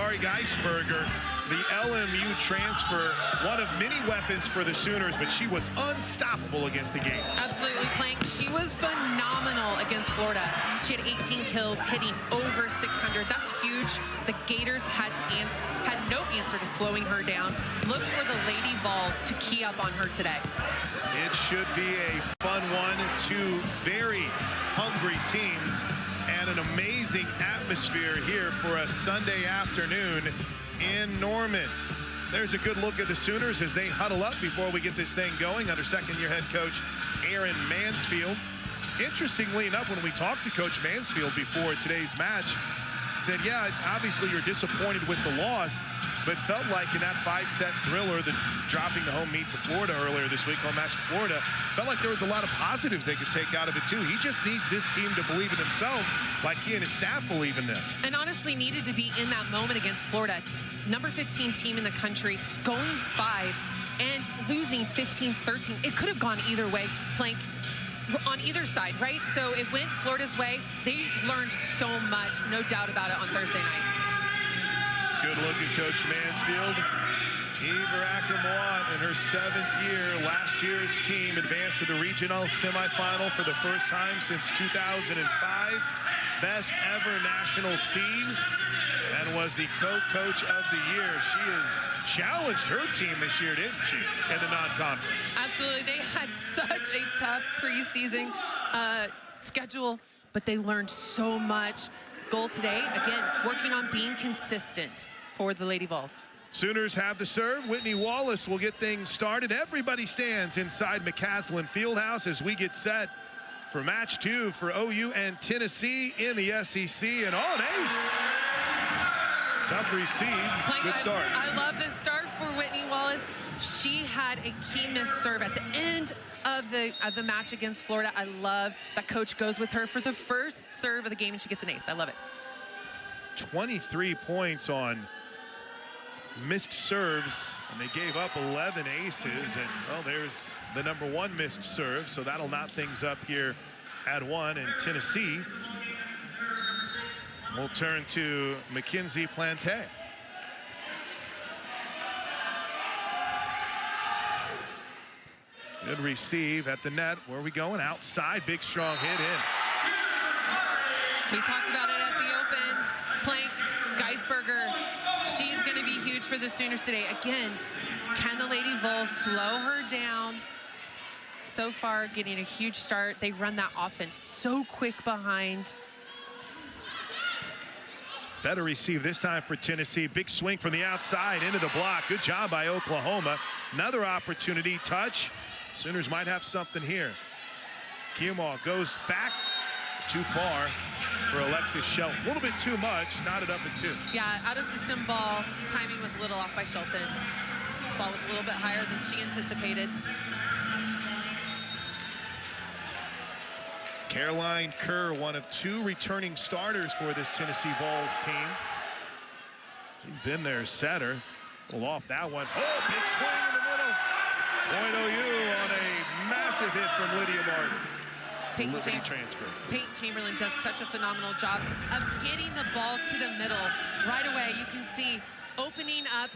Kari Geisberger, the LMU transfer, one of many weapons for the Sooners, but she was unstoppable against the Gators. Absolutely, Plank. She was phenomenal against Florida. She had 18 kills, hitting over 600. That's huge. The Gators had no answer to slowing her down. Look for the Lady Vols to key up on her today. It should be a fun one. Two very hungry teams and an amazing atmosphere here for a Sunday afternoon in Norman. There's a good look at the Sooners as they huddle up before we get this thing going under second-year head coach Aaron Mansfield. Interestingly enough, when we talked to Coach Mansfield before today's match, said, yeah, obviously you're disappointed with the loss, but felt like in that 5-set thriller, the dropping the home meet to Florida earlier this week, home match to Florida, felt like there was a lot of positives they could take out of it too. He just needs this team to believe in themselves like he and his staff believe in them. And honestly needed to be in that moment against Florida. Number 15 team in the country, going 5 and losing 15-13. It could have gone either way, Plank, on either side, right? So it went Florida's way. They learned so much, no doubt about it, on Thursday night. Good look at Coach Mansfield. Eva Ackermont in her 7th year. Last year's team advanced to the regional semifinal for the first time since 2005. Best ever national seed and was the co-coach of the year. She has challenged her team this year, didn't she, in the non-conference? Absolutely. They had such a tough preseason schedule, but they learned so much. Goal today, again, working on being consistent for the Lady Vols. Sooners have the serve. Whitney Wallace will get things started. Everybody stands inside McCaslin Fieldhouse as we get set for match 2 for OU and Tennessee in the SEC. And an ace. Tough receive. Good start. I love this start for Whitney Wallace. She had a key missed serve at the end of the match against Florida. I love that coach goes with her for the first serve of the game and she gets an ace. I love it. 23 points on missed serves, and they gave up 11 aces. And well, there's the #1 missed serve, so that'll knot things up here at 1. And Tennessee will turn to Mackenzie Plante. Good receive at the net. Where are we going? Outside. Big, strong hit in. We talked about it at the open. Plank, Geisberger, she's going to be huge for the Sooners today. Again, can the Lady Vols slow her down? So far, getting a huge start. They run that offense so quick behind. Better receive this time for Tennessee. Big swing from the outside into the block. Good job by Oklahoma. Another opportunity. Touch. Sooners might have something here. Kiamall goes back too far for Alexis Shelton. A little bit too much. Knotted up at 2. Yeah, out of system ball. Timing was a little off by Shelton. Ball was a little bit higher than she anticipated. Caroline Kerr, one of 2 returning starters for this Tennessee Vols team. She's been their setter. Pull off that one. Oh, big swing in the middle. Point OU on a massive hit from Lydia Martin. Peyton Chamberlain does such a phenomenal job of getting the ball to the middle. Right away, you can see opening up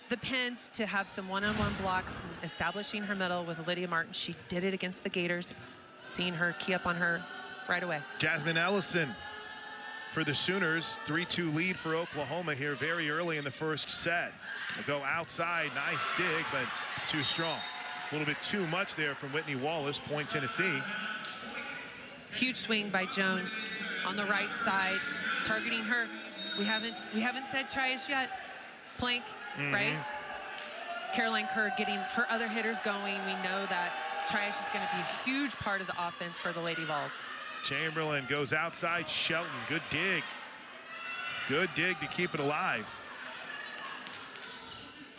the pins to have some one-on-one blocks, and establishing her middle with Lydia Martin. She did it against the Gators. Seeing her key up on her right away. Jasmine Ellison for the Sooners. 3-2 lead for Oklahoma here very early in the first set. They'll go outside. Nice dig, but too strong. A little bit too much there from Whitney Wallace. Point Tennessee. Huge swing by Jones on the right side, targeting her. We haven't said Trias yet. Plank, right? Caroline Kerr getting her other hitters going. We know that Trias is going to be a huge part of the offense for the Lady Vols. Chamberlain goes outside. Shelton, good dig. Good dig to keep it alive.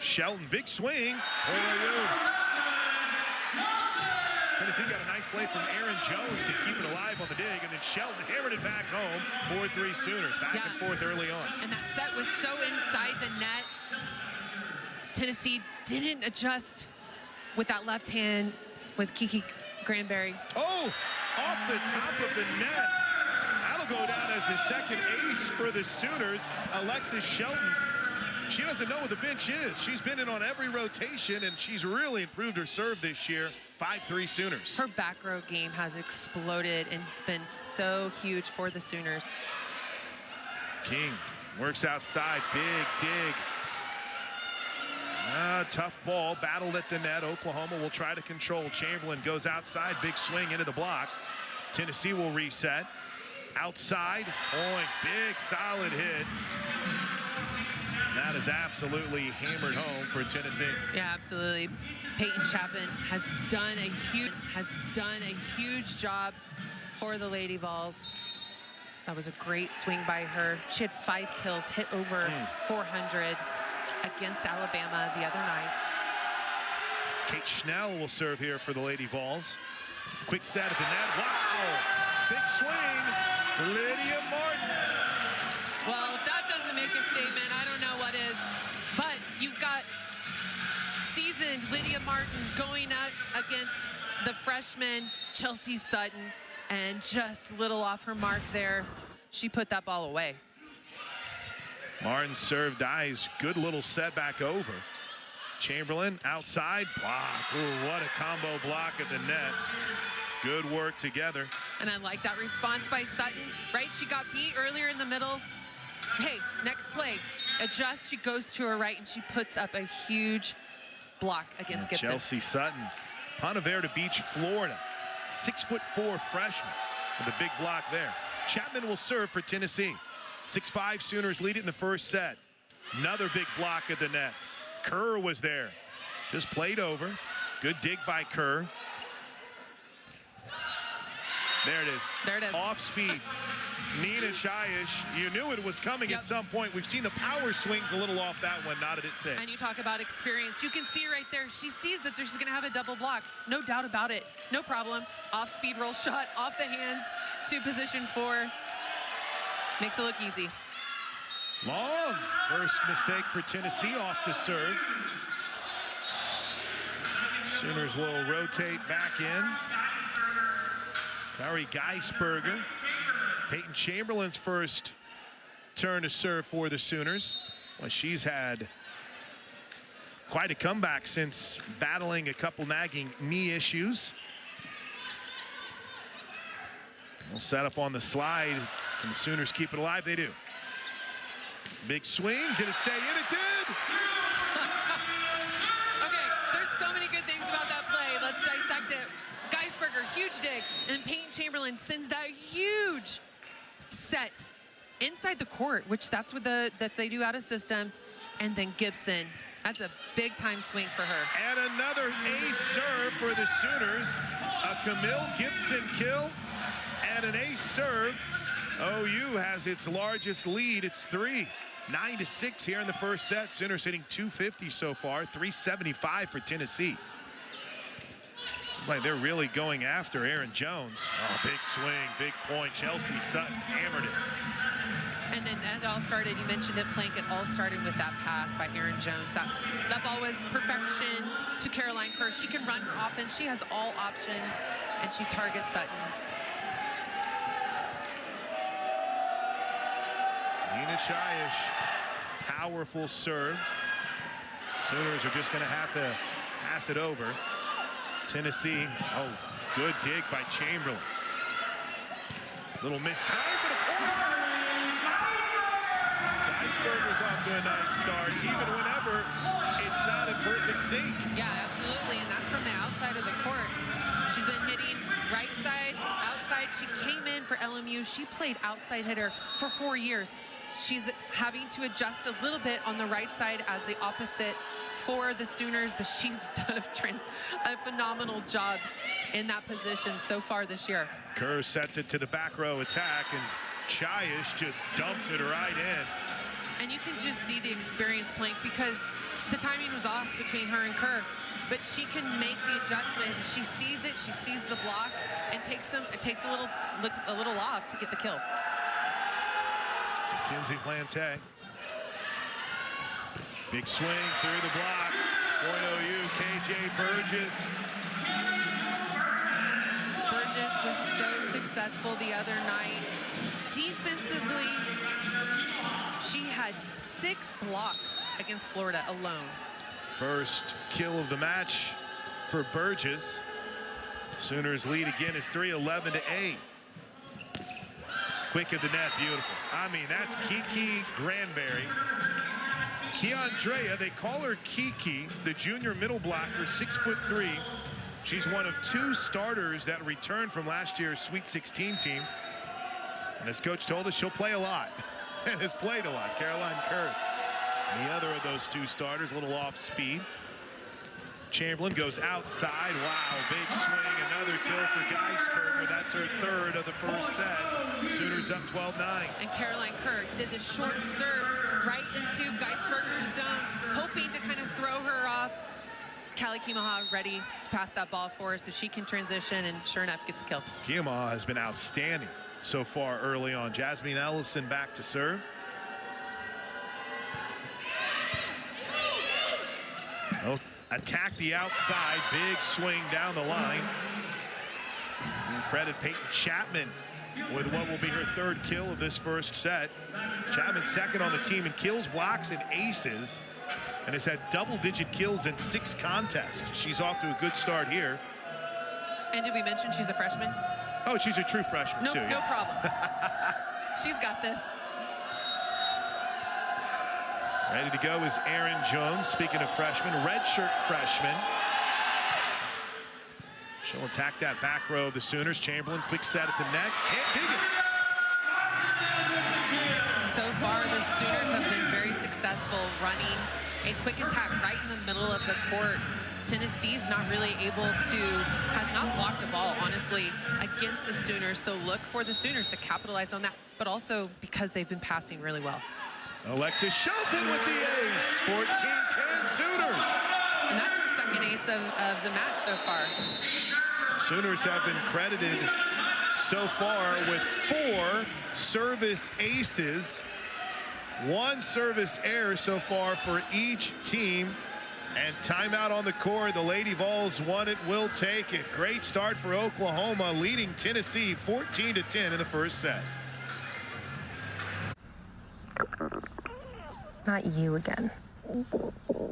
Shelton, big swing. Tennessee got a nice play from Aaron Jones to keep it alive on the dig, and then Shelton hammered it back home. 4-3 Sooners, back and forth early on. And that set was so inside the net. Tennessee didn't adjust with that left hand with Kiki Granberry. Oh, off the top of the net. That'll go down as the second ace for the Sooners. Alexis Shelton, she doesn't know what the bench is. She's been in on every rotation, and she's really improved her serve this year. 5-3 Sooners. Her back row game has exploded and it's been so huge for the Sooners. King works outside, big dig. Tough ball, battled at the net. Oklahoma will try to control. Chamberlain goes outside, big swing into the block. Tennessee will reset. Outside, point, big solid hit. That is absolutely hammered home for Tennessee. Yeah, absolutely. Peyton Chapman has done a huge job for the Lady Vols. That was a great swing by her. She had 5 kills, hit over 400 against Alabama the other night. Kate Schnell will serve here for the Lady Vols. Quick set at the net. Wow! Big swing. Lydia Martin. Well, if that doesn't make a statement, I don't know what is. But you've got seasoned Lydia Martin going up against the freshman Chelsea Sutton, and just little off her mark there. She put that ball away. Martin serve dies. Good little setback over. Chamberlain outside block. Ooh, what a combo block at the net. Good work together. And I like that response by Sutton, right? She got beat earlier in the middle. Hey, next play, adjust. She goes to her right and she puts up a huge block against Gibson. Chelsea Sutton, Ponte Verde Beach, Florida. 6'4" freshman with a big block there. Chapman will serve for Tennessee. 6-5 Sooners lead it in the first set. Another big block at the net. Kerr was there. Just played over. Good dig by Kerr. There it is. There it is. Off speed. Nina Shayish, you knew it was coming at some point. We've seen the power swings a little off that one, not at 6. And you talk about experience. You can see right there, she sees that she's gonna have a double block. No doubt about it. No problem. Off speed roll shot, off the hands to position 4. Makes it look easy. Long first mistake for Tennessee off the serve. Sooners will rotate back in. Kari Geisberger. Peyton Chamberlain's first turn to serve for the Sooners. Well, she's had quite a comeback since battling a couple nagging knee issues. We'll set up on the slide. Can the Sooners keep it alive? They do. Big swing. Did it stay in? It did! Okay, there's so many good things about that play. Let's dissect it. Geisberger, huge dig. And Peyton Chamberlain sends that huge set inside the court, which that's what that they do out of system. And then Gibson. That's a big time swing for her. And another ace serve for the Sooners. A Camille Gibson kill and an ace serve. OU has its largest lead. It's 3. 9-6 here in the first set. Sooners hitting 250 so far. 375 for Tennessee. Like they're really going after Aaron Jones. Oh, big swing, big point. Chelsea Sutton hammered it. And then as it all started, you mentioned it, Plank, it all started with that pass by Aaron Jones. That ball was perfection to Caroline Kerr. She can run her offense. She has all options, and she targets Sutton. Nina Shayish, powerful serve. Sooners are just going to have to pass it over. Tennessee, oh, good dig by Chamberlain. Little missed time for the point. Geisberger's off to a nice start, even whenever it's not in perfect sync. Yeah, absolutely, and that's from the outside of the court. She's been hitting right side, outside. She came in for LMU. She played outside hitter for 4 years. She's having to adjust a little bit on the right side as the opposite for the Sooners, but she's done a phenomenal job in that position so far this year. Kerr sets it to the back row attack, and Shayish just dumps it right in. And you can just see the experience, Plank, because the timing was off between her and Kerr, but she can make the adjustment, and she sees it, she sees the block, and it takes a little off to get the kill. Kinsey Plante. Big swing through the block. Point OU, KJ Burgess. Burgess was so successful the other night. Defensively, she had 6 blocks against Florida alone. First kill of the match for Burgess. Sooners lead again is 3-11-8. Quick at the net, beautiful. I mean, that's Kiki Granberry. Keandrea, they call her Kiki, the junior middle blocker, 6'3". She's one of 2 starters that returned from last year's Sweet 16 team. And as coach told us, she'll play a lot and has played a lot. Caroline Kerr, the other of those 2 starters, a little off speed. Chamberlain goes outside. Wow, big swing. Another kill for Geisberger. That's her 3rd of the first set. Sooners up 12-9. And Caroline Kerr did the short serve right into Geisberger's zone, hoping to kind of throw her off. Callie Kimaha ready to pass that ball for her so she can transition, and sure enough gets a kill. Kimaha has been outstanding so far early on. Jasmine Ellison back to serve. Oh, attack the outside, big swing down the line. And credit Peyton Chapman with what will be her 3rd kill of this first set. Chapman 2nd on the team in kills, blocks, and aces, and has had double-digit kills in 6 contests. She's off to a good start here. And did we mention she's a freshman? Oh, she's a true freshman, no, too. No problem. She's got this. Ready to go is Aaron Jones. Speaking of freshmen, redshirt freshman. She'll attack that back row of the Sooners. Chamberlain, quick set at the net. Can't dig it. So far, the Sooners have been very successful running a quick attack right in the middle of the court. Tennessee's not really able to, has not blocked a ball, honestly, against the Sooners. So look for the Sooners to capitalize on that, but also because they've been passing really well. Alexis Shelton with the ace. 14-10 Sooners. And that's her 2nd ace of the match so far. Sooners have been credited so far with 4 service aces, 1 service error so far for each team. And timeout on the court. The Lady Vols want it, will take it. Great start for Oklahoma, leading Tennessee 14-10 in the first set. Not you again.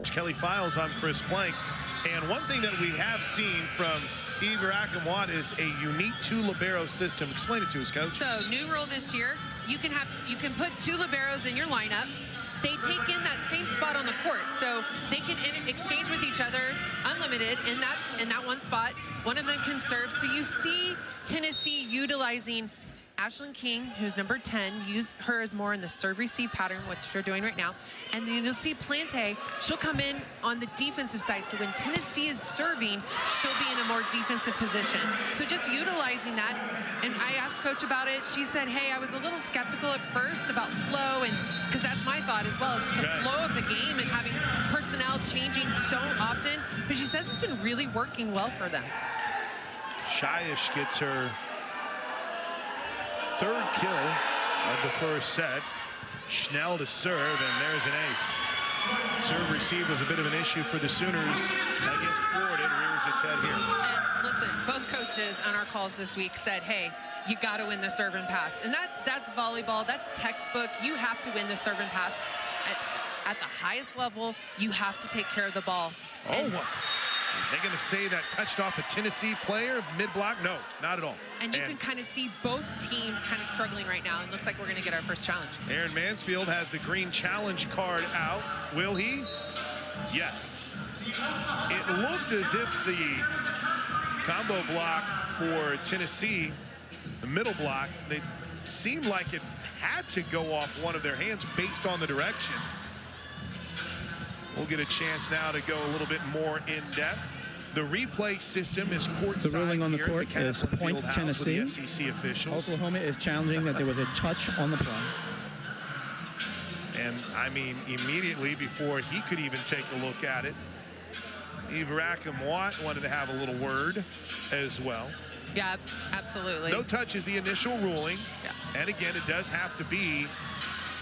Kelly Files, I'm Chris Plank. And one thing that we have seen from Eva Akamwat is a unique 2 libero system. Explain it to us, Coach. So new rule this year, you can put 2 liberos in your lineup. They take in that same spot on the court, so they can exchange with each other unlimited in that one spot. One of them can serve. So you see Tennessee utilizing Ashlyn King, who's number 10, use her as more in the serve-receive pattern, which you're doing right now. And then you'll see Plante, she'll come in on the defensive side. So when Tennessee is serving, she'll be in a more defensive position. So just utilizing that. And I asked Coach about it. She said, hey, I was a little skeptical at first about flow, and because that's my thought as well. It's just the flow of the game and having personnel changing so often. But she says it's been really working well for them. Shyish gets her 3rd kill of the first set. Schnell to serve, and there's an ace. Serve receive was a bit of an issue for the Sooners against Florida. It rears its head here. And listen, both coaches on our calls this week said, hey, you got to win the serve and pass. And that's volleyball. That's textbook. You have to win the serve and pass. At the highest level, you have to take care of the ball. Oh, are they going to say that touched off a Tennessee player mid-block? No, not at all. And you can kind of see both teams kind of struggling right now. It looks like we're going to get our first challenge. Aaron Mansfield has the green challenge card out. Will he? Yes. It looked as if the combo block for Tennessee, the middle block, they seemed like it had to go off one of their hands based on the direction. We'll get a chance now to go a little bit more in depth. The replay system is courtside. The ruling on the court is point Tennessee. The SEC officials. Oklahoma is challenging that there was a touch on the play. And I mean, immediately before he could even take a look at it, Eva Akamwat wanted to have a little word as well. Yeah, absolutely. No touch is the initial ruling. Yeah. And again, it does have to be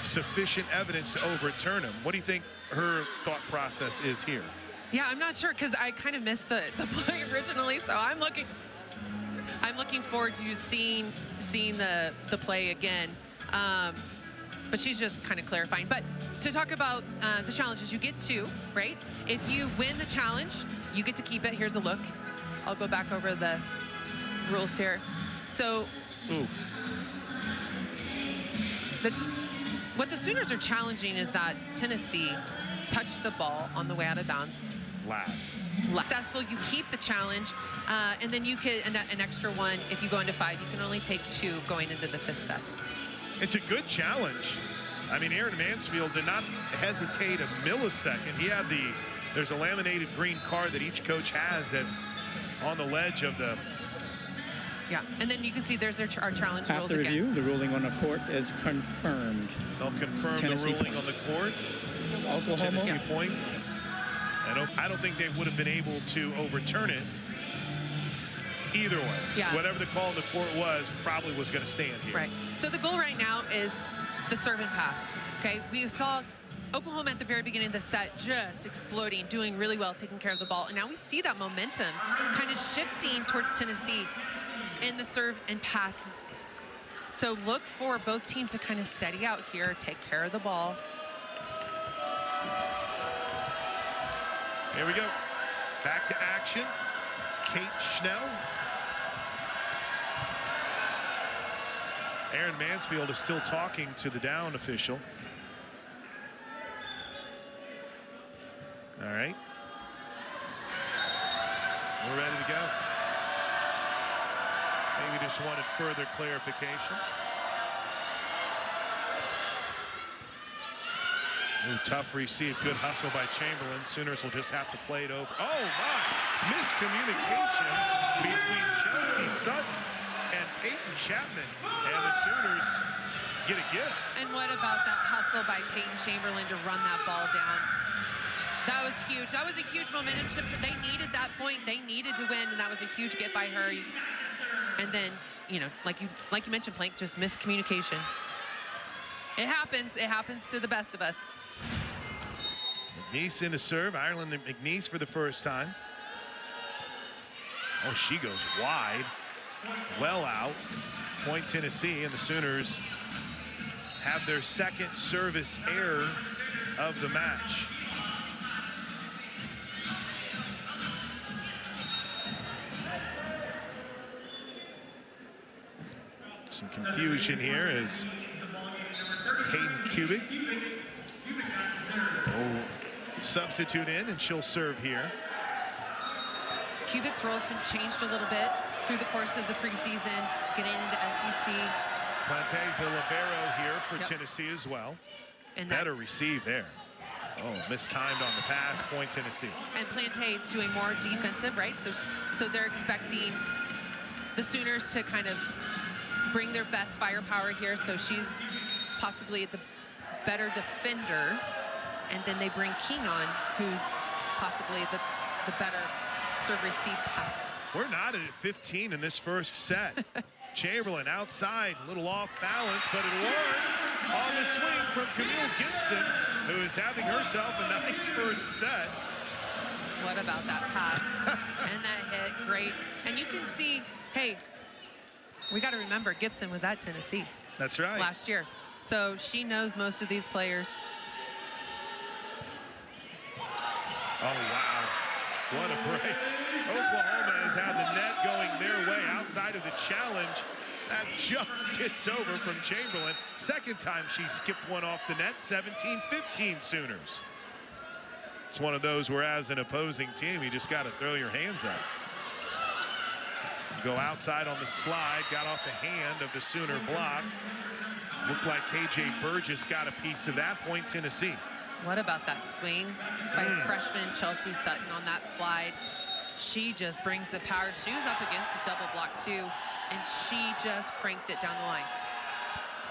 sufficient evidence to overturn him. What do you think her thought process is here? Yeah, I'm not sure because I kind of missed the play originally, so I'm looking. I'm looking forward to seeing the play again. But she's just kind of clarifying. But to talk about the challenges, you get 2, right? If you win the challenge, you get to keep it. Here's a look. I'll go back over the rules here. So what the Sooners are challenging is that Tennessee touch the ball on the way out of bounds. Last. Successful, you keep the challenge, and then you could an extra 1. If you go into 5, you can only take 2 going into the 5th set. It's a good challenge. I mean, Aaron Mansfield did not hesitate a millisecond. He had there's a laminated green card that each coach has that's on the ledge of the. Yeah, and then you can see there's our challenge rules After review, again. the ruling on the court is confirmed. They'll confirm Tennessee the ruling point. on the court. Oklahoma. Tennessee point. I don't think they would have been able to overturn it either way. Yeah. Whatever the call on the court was, probably was going to stand here. Right. So the goal right now is the serve and pass. Okay. We saw Oklahoma at the very beginning of the set just exploding, doing really well, taking care of the ball. And now we see that momentum kind of shifting towards Tennessee in the serve and pass. So look for both teams to kind of steady out here, take care of the ball. Here we go. Back to action. Kate Schnell. Aaron Mansfield is still talking to the down official. All right. We're ready to go. Maybe just wanted further clarification. Ooh, tough receive. Good hustle by Chamberlain. Sooners will just have to play it over. Oh, my. Miscommunication between Chelsea Sutton and Peyton Chapman. And the Sooners get a gift. And what about that hustle by Peyton Chamberlain to run that ball down? That was huge. That was a huge momentum shift. They needed that point. They needed to win, and that was a huge get by her. And then, you know, like you mentioned, Plank, just miscommunication. It happens. It happens to the best of us. McNeese in to serve. Ireland and McNeese for the first time. Oh, she goes wide. Well out. Point Tennessee, and the Sooners have their second service error of the match. Some confusion here as Hayden Kubik will substitute in, and she'll serve here. Kubik's role has been changed a little bit through the course of the preseason, getting into SEC. Plante's the libero here for Tennessee as well. And better receive there. Oh, mistimed on the pass, point Tennessee. And Plante's doing more defensive, right? So they're expecting the Sooners to kind of bring their best firepower here. So she's possibly the better defender. And then they bring King on, who's possibly the better serve-receive passer. We're knotted at 15 in this first set. Chamberlain outside, a little off balance, but it works on the swing from Camille Gibson, who is having herself a nice first set. What about that pass? And that hit, great. And you can see, hey, we got to remember Gibson was at Tennessee. That's right. Last year. So she knows most of these players. Oh, wow. What a break. Oklahoma has had the net going their way outside of the challenge. That just gets over from Chamberlain. Second time she skipped one off the net, 17-15 Sooners. It's one of those where as an opposing team, you just got to throw your hands up. Go outside on the slide, got off the hand of the Sooner block. Looked like KJ Burgess got a piece of that, point Tennessee. What about that swing by freshman Chelsea Sutton on that slide? She just brings the power. She was up against a double block too, and she just cranked it down the line.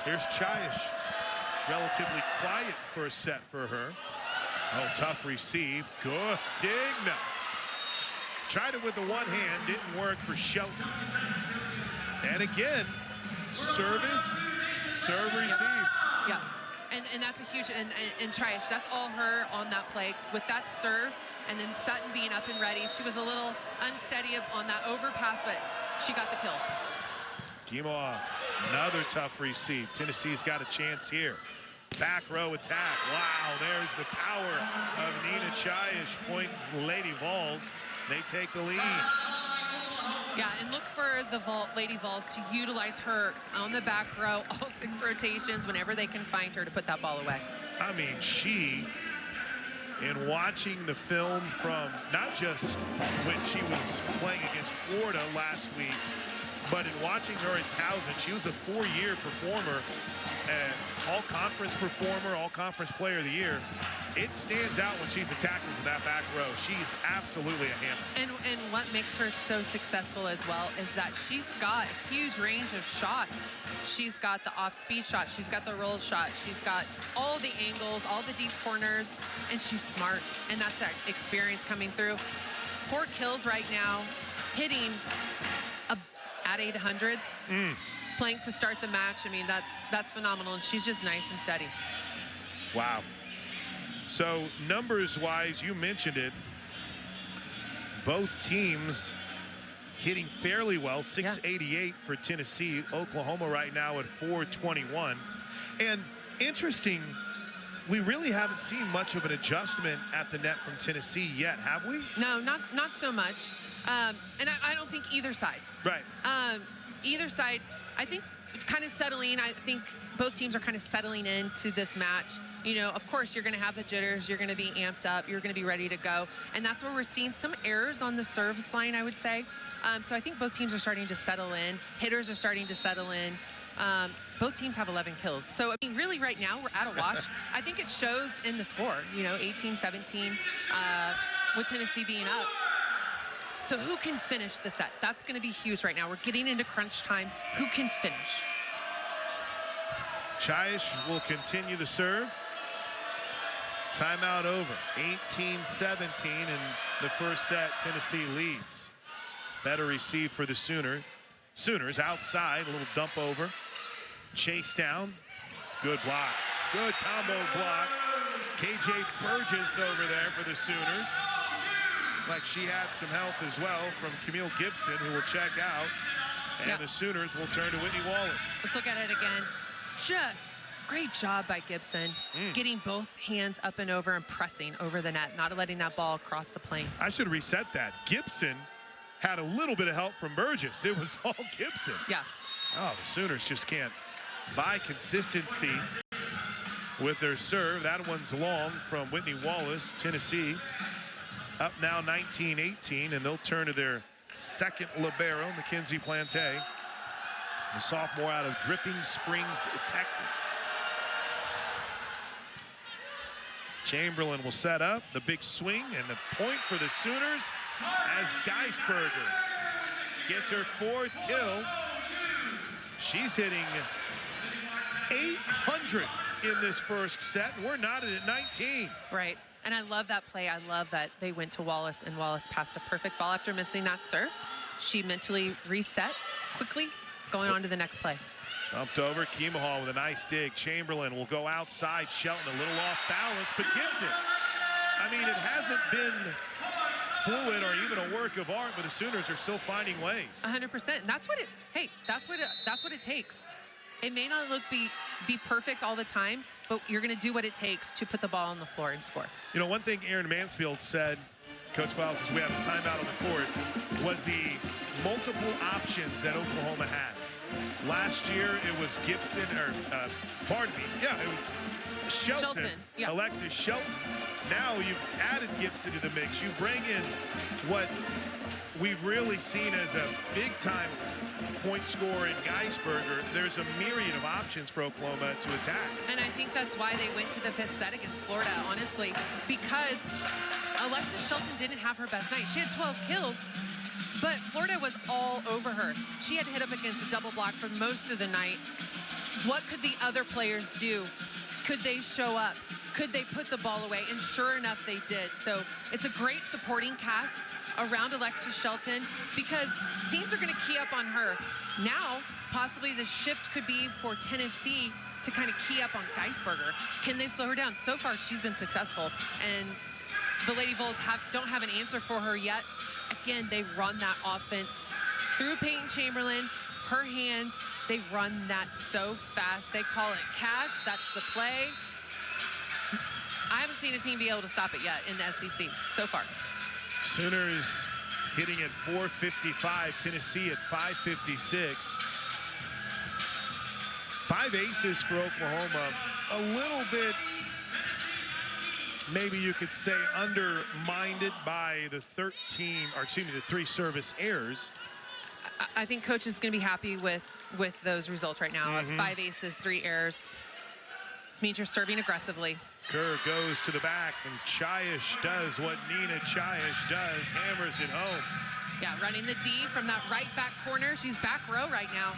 Here's Chayish. Relatively quiet for a set for her. Oh, tough receive. Good dig. No. Tried it with the one hand, didn't work for Shelton. And again, service, serve, receive. Yeah. And that's a huge, and Trish, that's all her on that play with that serve, and then Sutton being up and ready. She was a little unsteady on that overpass, but she got the kill. Kimoa, another tough receive. Tennessee's got a chance here. Back row attack. Wow, there's the power of Nina Chayish. Point Lady Vols. They take the lead. Yeah, and look for the Lady Vols to utilize her on the back row, all 6 rotations, whenever they can find her to put that ball away. I mean, she, in watching the film from not just when she was playing against Florida last week, but in watching her in Towson, she was a 4-year performer, and all-conference performer, all-conference player of the year. It stands out when she's attacking from that back row. She's absolutely a hammer. And what makes her so successful as well is that she's got a huge range of shots. She's got the off-speed shot. She's got the roll shot. She's got all the angles, all the deep corners, and she's smart. And that's that experience coming through. 4 kills right now, hitting at 800. Playing to start the match. I mean, that's phenomenal. And she's just nice and steady. Wow. So numbers-wise, you mentioned it. Both teams hitting fairly well. 688 for Tennessee. Oklahoma right now at 421. And interesting, we really haven't seen much of an adjustment at the net from Tennessee yet, have we? No, not so much. And I don't think either side. Right. Either side, I think, kind of settling. I think both teams are kind of settling into this match. You know, of course, you're going to have the jitters. You're going to be amped up. You're going to be ready to go. And that's where we're seeing some errors on the service line, I would say. So I think both teams are starting to settle in. Hitters are starting to settle in. Both teams have 11 kills. So, I mean, really right now, we're at a wash. I think it shows in the score, you know, 18-17 with Tennessee being up. So who can finish the set? That's going to be huge right now. We're getting into crunch time. Who can finish? Chayish will continue the serve. Timeout over. 18-17 in the first set. Tennessee leads. Better receive for the Sooners outside. A little dump over. Chase down. Good block. Good combo block. KJ Burgess over there for the Sooners. Like she had some help as well from Camille Gibson, who will check out. And the Sooners will turn to Whitney Wallace. Let's look at it again. Just great job by Gibson, getting both hands up and over and pressing over the net, not letting that ball cross the plane. I should reset that. Gibson had a little bit of help from Burgess. It was all Gibson. Yeah. Oh, the Sooners just can't buy consistency with their serve. That one's long from Whitney Wallace. Tennessee up now 19-18, and they'll turn to their second libero, Mackenzie Plante, the sophomore out of Dripping Springs, Texas. Chamberlain will set up the big swing, and the point for the Sooners as Geisberger gets her 4th kill. She's hitting 800 in this first set. We're knotted at 19. Right. And I love that play. I love that they went to Wallace, and Wallace passed a perfect ball after missing that serve. She mentally reset quickly, going on to the next play. Bumped over. Kemahall with a nice dig. Chamberlain will go outside. Shelton a little off balance, but gets it. I mean, it hasn't been fluid or even a work of art, but the Sooners are still finding ways. 100%. And that's what it, hey, that's what it takes. It may not be perfect all the time, but you're going to do what it takes to put the ball on the floor and score. You know, one thing Aaron Mansfield said, Coach Fowles, as we have a timeout on the court, was the multiple options that Oklahoma has. Last year, it was Gibson, or it was Shelton. Yeah. Alexis Shelton. Now you've added Gibson to the mix. You bring in what we've really seen as a big-time point scorer in Geisberger. There's a myriad of options for Oklahoma to attack. And I think that's why they went to the 5th set against Florida, honestly, because Alexis Shelton didn't have her best night. She had 12 kills, but Florida was all over her. She had hit up against a double block for most of the night. What could the other players do? Could they show up? Could they put the ball away? And sure enough, they did. So it's a great supporting cast around Alexis Shelton because teams are going to key up on her. Now, possibly the shift could be for Tennessee to kind of key up on Geisberger. Can they slow her down? So far, she's been successful. And the Lady Vols don't have an answer for her yet. Again, they run that offense through Peyton Chamberlain, her hands, they run that so fast. They call it catch. That's the play. I haven't seen a team be able to stop it yet in the SEC so far. Sooners hitting at 455, Tennessee at 556. 5 aces for Oklahoma. A little bit, maybe you could say, undermined by the 3 service errors. I think coach is going to be happy with those results right now. 5 aces, 3 errors. This means you're serving aggressively. Kerr goes to the back, and Chiash does what Nina Chiash does, hammers it home. Yeah, running the D from that right back corner. She's back row right now.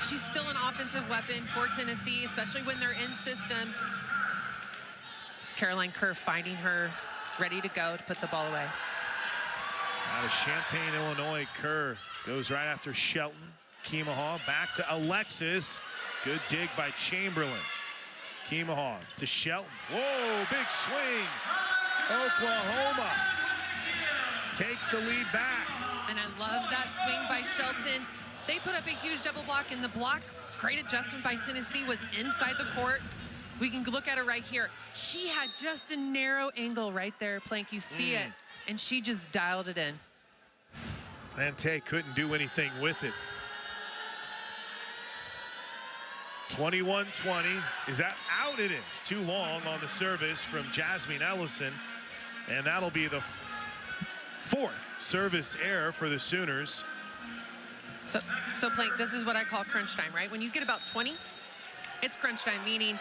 She's still an offensive weapon for Tennessee, especially when they're in system. Caroline Kerr finding her, ready to go to put the ball away. Out of Champaign, Illinois, Kerr goes right after Shelton. Kemahaw back to Alexis. Good dig by Chamberlain. Kemahaw to Shelton. Whoa, big swing. Oklahoma takes the lead back. And I love that swing by Shelton. They put up a huge double block, and the block, great adjustment by Tennessee, was inside the court. We can look at it right here. She had just a narrow angle right there, Plank. You see it, and she just dialed it in. Plante couldn't do anything with it. 21-20. Is that out? It is. Too long on the service from Jasmine Ellison. And that'll be the 4th service error for the Sooners. So Plank, this is what I call crunch time, right? When you get about 20, it's crunch time, meaning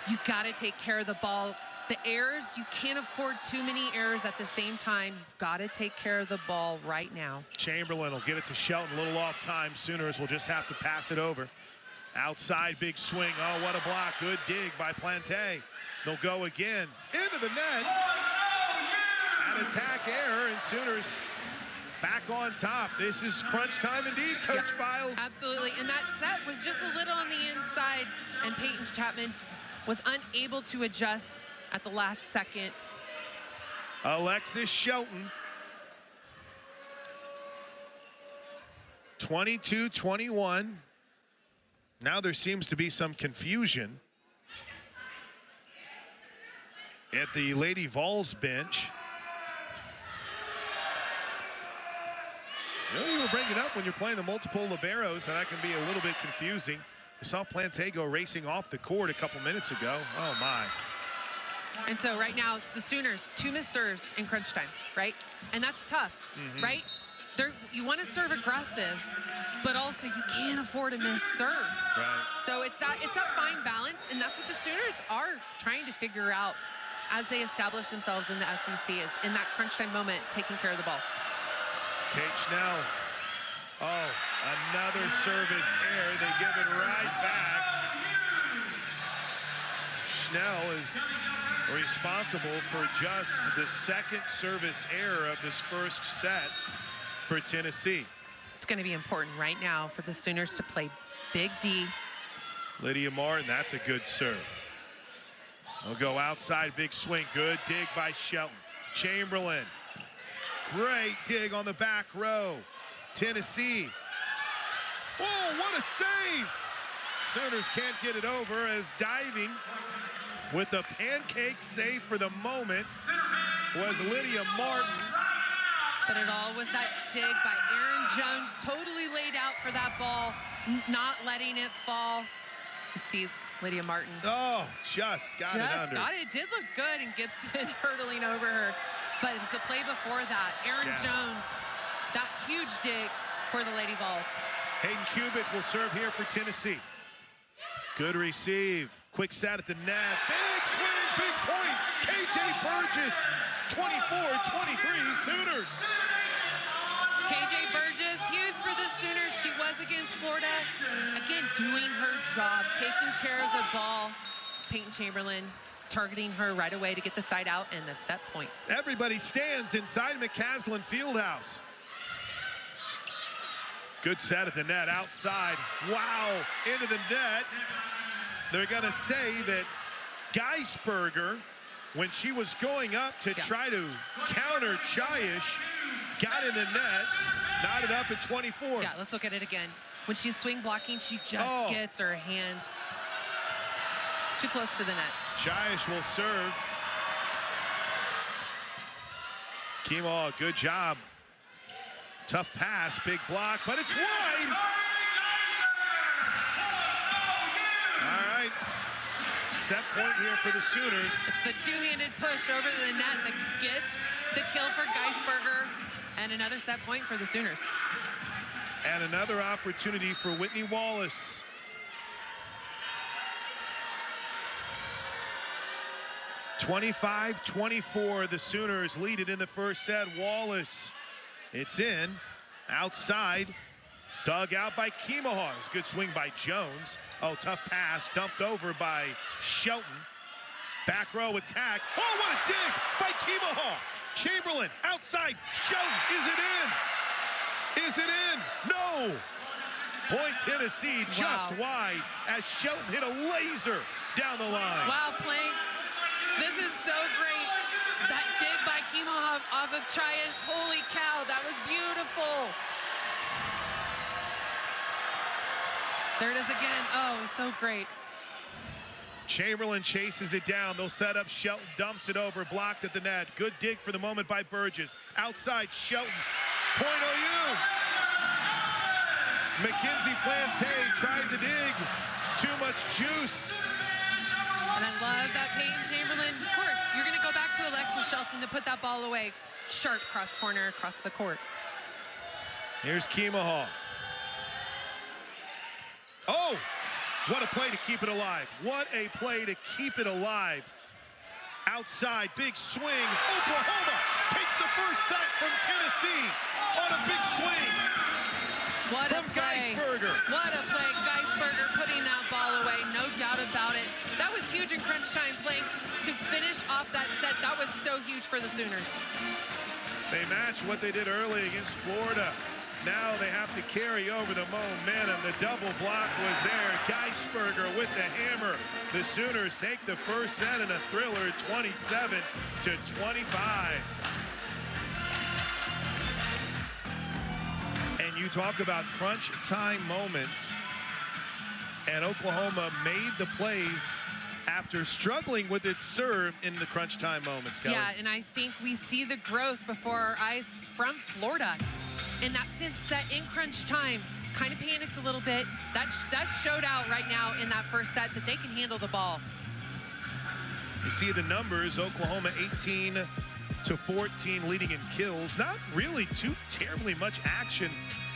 you got to take care of the ball. The errors, you can't afford too many errors at the same time. You've got to take care of the ball right now. Chamberlain will get it to Shelton, a little off time. Sooners will just have to pass it over. Outside, big swing. Oh, what a block. Good dig by Plante. They'll go again. Into the net. An attack error, and Sooners back on top. This is crunch time indeed, Coach Files. Absolutely, and that set was just a little on the inside, and Peyton Chapman was unable to adjust at the last second. Alexis Shelton. 22-21. Now there seems to be some confusion at the Lady Vols bench. You were bringing it up when you're playing the multiple liberos, and that can be a little bit confusing. We saw Plante go racing off the court a couple minutes ago. Oh, my. And so right now, the Sooners, 2 missed serves in crunch time, right? And that's tough, right? You want to serve aggressive, but also you can't afford to miss serve. Right. So it's that fine balance, and that's what the Sooners are trying to figure out as they establish themselves in the SEC, is in that crunch time moment, taking care of the ball. Kate Schnell. Oh, another service error. They give it right back. Schnell is responsible for just the 2nd service error of this first set for Tennessee. It's going to be important right now for the Sooners to play big D. Lydia Martin, that's a good serve. They'll go outside, big swing. Good dig by Shelton. Chamberlain. Great dig on the back row. Tennessee. Oh, what a save! Sooners can't get it over as diving with the pancake save for the moment was Lydia Martin. But it all was that dig by Erin Jones, totally laid out for that ball, not letting it fall. You see Lydia Martin. Oh, just got it under. It did look good, and Gibson hurdling over her. But it's the play before that. Erin Jones, that huge dig for the Lady Vols. Hayden Kubik will serve here for Tennessee. Good receive. Quick set at the net. Big swing, big point. KJ Burgess, 24-23 Sooners. KJ Burgess, huge for the Sooners. She was against Florida. Again, doing her job, taking care of the ball. Peyton Chamberlain targeting her right away to get the side out and the set point. Everybody stands inside McCaslin Fieldhouse. Good set at the net, outside. Wow, into the net. They're gonna say that Geisberger, when she was going up to try to counter Chiash, got in the net. knotted up at 24. Yeah, let's look at it again. When she's swing blocking, she just gets her hands too close to the net. Chiash will serve. Kimo, good job. Tough pass, big block, but it's wide. All right. Set point here for the Sooners. It's the two-handed push over the net that gets the kill for Geisberger, and another set point for the Sooners. And another opportunity for Whitney Wallace. 25-24, the Sooners lead it in the first set. Wallace, it's in, outside, dug out by Kimo. Good swing by Jones. Oh, tough pass, dumped over by Shelton. Back row attack. Oh, what a dig by Kimo. Chamberlain, outside, Shelton, is it in? Is it in? No! Point Tennessee just wide as Shelton hit a laser down the line. Wow, Plank. This is so great. That dig by Kimo off of Chiash. Holy cow, that was beautiful. There it is again. Oh, it was so great. Chamberlain chases it down. They'll set up. Shelton dumps it over, blocked at the net. Good dig for the moment by Burgess. Outside, Shelton. Point OU. Mackenzie Plante tried to dig. Too much juice. And I love that Peyton Chamberlain. Of course, you're going to go back to Alexa Shelton to put that ball away. Sharp cross corner across the court. Here's Kimo. Oh, what a play to keep it alive. What a play to keep it alive. Outside, big swing. Oklahoma takes the first set from Tennessee on a big swing. What from a play. Geisberger. What a play. Geisberger putting that ball away, no doubt about it. That was huge in crunch time, Plank. To finish off that set, that was so huge for the Sooners. They match what they did early against Florida. Now they have to carry over the momentum. The double block was there. Geisberger with the hammer. The Sooners take the first set in a thriller, 27-25. And you talk about crunch time moments. And Oklahoma made the plays after struggling with its serve in the crunch time moments, Kelly. Yeah, and I think we see the growth before our eyes from Florida. In that fifth set in crunch time, kind of panicked a little bit. That showed out right now in that first set that they can handle the ball. You see the numbers, Oklahoma 18-14 leading in kills. Not really too terribly much action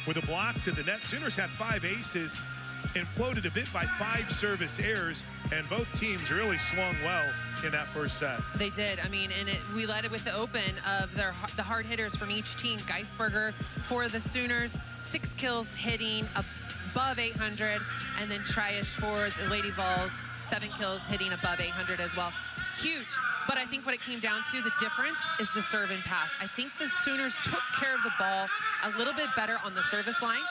with the blocks at the net. Sooners had 5 aces, imploded a bit by 5 service errors, and both teams really swung well in that first set. They did. I mean, and we led it with the open of the hard hitters from each team. Geisberger for the Sooners, 6 kills hitting above 800, and then Chiash for the Lady Vols, 7 kills hitting above 800 as well. Huge. But I think what it came down to, the difference is the serve and pass. I think the Sooners took care of the ball a little bit better on the service line.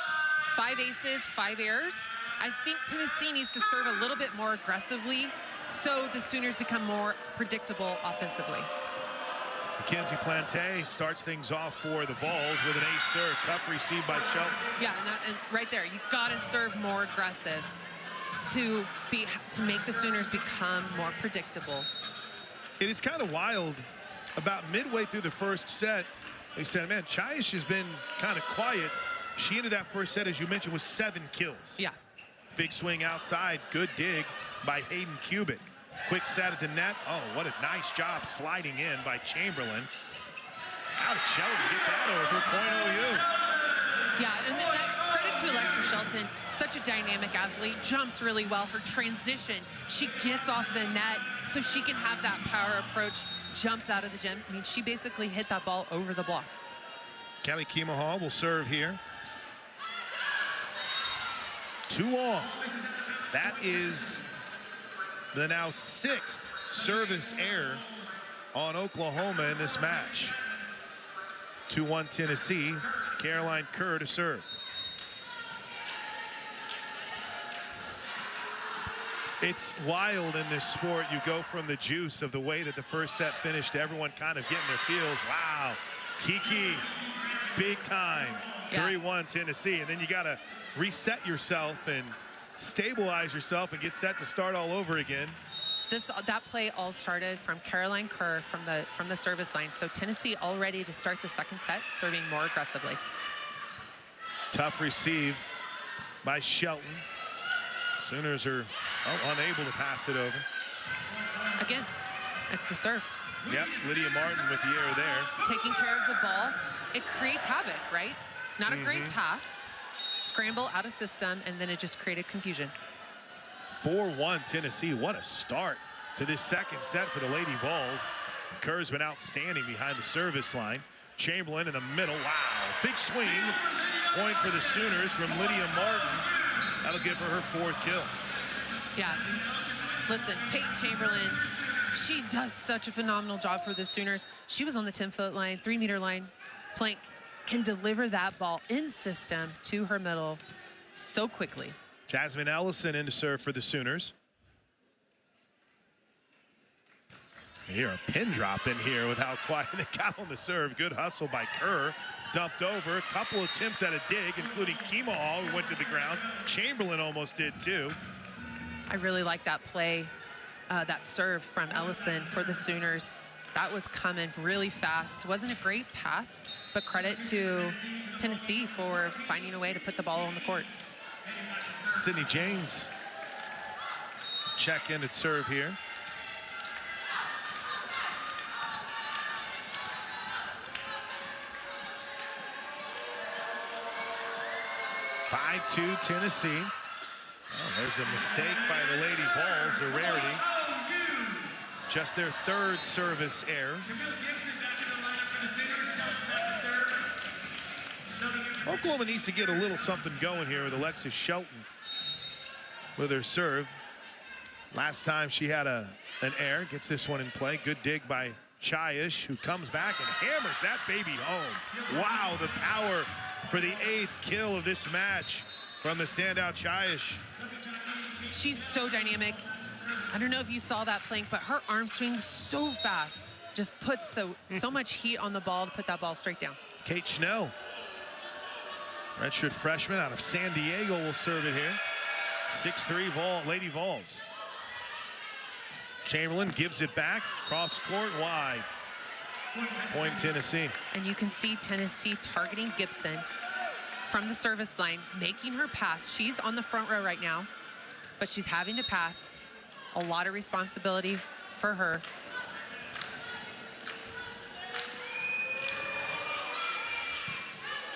5 aces, 5 errors. I think Tennessee needs to serve a little bit more aggressively so the Sooners become more predictable offensively. Mackenzie Plante starts things off for the Vols with an ace serve. Tough receive by Shelton. Yeah, and right there, you got to serve more aggressive to make the Sooners become more predictable. It is kind of wild. About midway through the first set, they said, man, Chiash has been kind of quiet. She ended that first set, as you mentioned, with 7 kills. Yeah. Big swing outside. Good dig by Hayden Kubik. Quick set at the net. Oh, what a nice job sliding in by Chamberlain. How did Shelton get that over? Point OU. Yeah, and then that credit to Alexa Shelton. Such a dynamic athlete. Jumps really well. Her transition, she gets off the net so she can have that power approach. Jumps out of the gym. I mean, she basically hit that ball over the block. Kelly Kimo will serve here. Too long. That is the now 6th service error on Oklahoma in this match. 2-1 Tennessee. Caroline Kerr to serve. It's wild in this sport. You go from the juice of the way that the first set finished to everyone kind of getting their feels. Wow. Kiki, big time. Yeah. 3-1 Tennessee, and then you got to reset yourself and stabilize yourself and get set to start all over again. That play all started from Caroline Kerr from the service line. So Tennessee all ready to start the second set, serving more aggressively. Tough receive by Shelton. Sooners are unable to pass it over. Again, it's the serve. Yep, Lydia Martin with the error there. Taking care of the ball. It creates havoc, right? Not a great pass. Scramble out of system, and then it just created confusion. 4-1 Tennessee. What a start to this second set for the Lady Vols. Kerr's been outstanding behind the service line. Chamberlain in the middle. Wow, big swing. Point for the Sooners from Lydia Martin. That'll give her her 4th kill. Yeah, listen, Peyton Chamberlain, she does such a phenomenal job for the Sooners. She was on the 10-foot line, 3-meter line. Plank can deliver that ball in system to her middle so quickly. Jasmine Ellison in to serve for the Sooners. Here, a pin drop in here with how quiet they got on the serve. Good hustle by Kerr. Dumped over. A couple attempts at a dig, including Keemahall, who went to the ground. Chamberlain almost did too. I really like that play, that serve from Ellison for the Sooners. That was coming really fast. Wasn't a great pass, but credit to Tennessee for finding a way to put the ball on the court. Sydney James check in at serve here. (5-2) Tennessee. Oh, there's a mistake by the Lady Vols, a rarity. Just their 3rd service error. Oklahoma needs to get a little something going here with Alexis Shelton with her serve. Last time she had an error, gets this one in play. Good dig by Chayish, who comes back and hammers that baby home. Wow, the power for the 8th kill of this match from the standout Chayish. She's so dynamic. I don't know if you saw that, Plank, but her arm swing so fast. Just puts so much heat on the ball to put that ball straight down. Kate Schnell, redshirt freshman out of San Diego, will serve it here. 6'3" Lady Vols. Chamberlain gives it back, cross court, wide. Point Tennessee. And you can see Tennessee targeting Gibson from the service line, making her pass. She's on the front row right now, but she's having to pass. A lot of responsibility for her.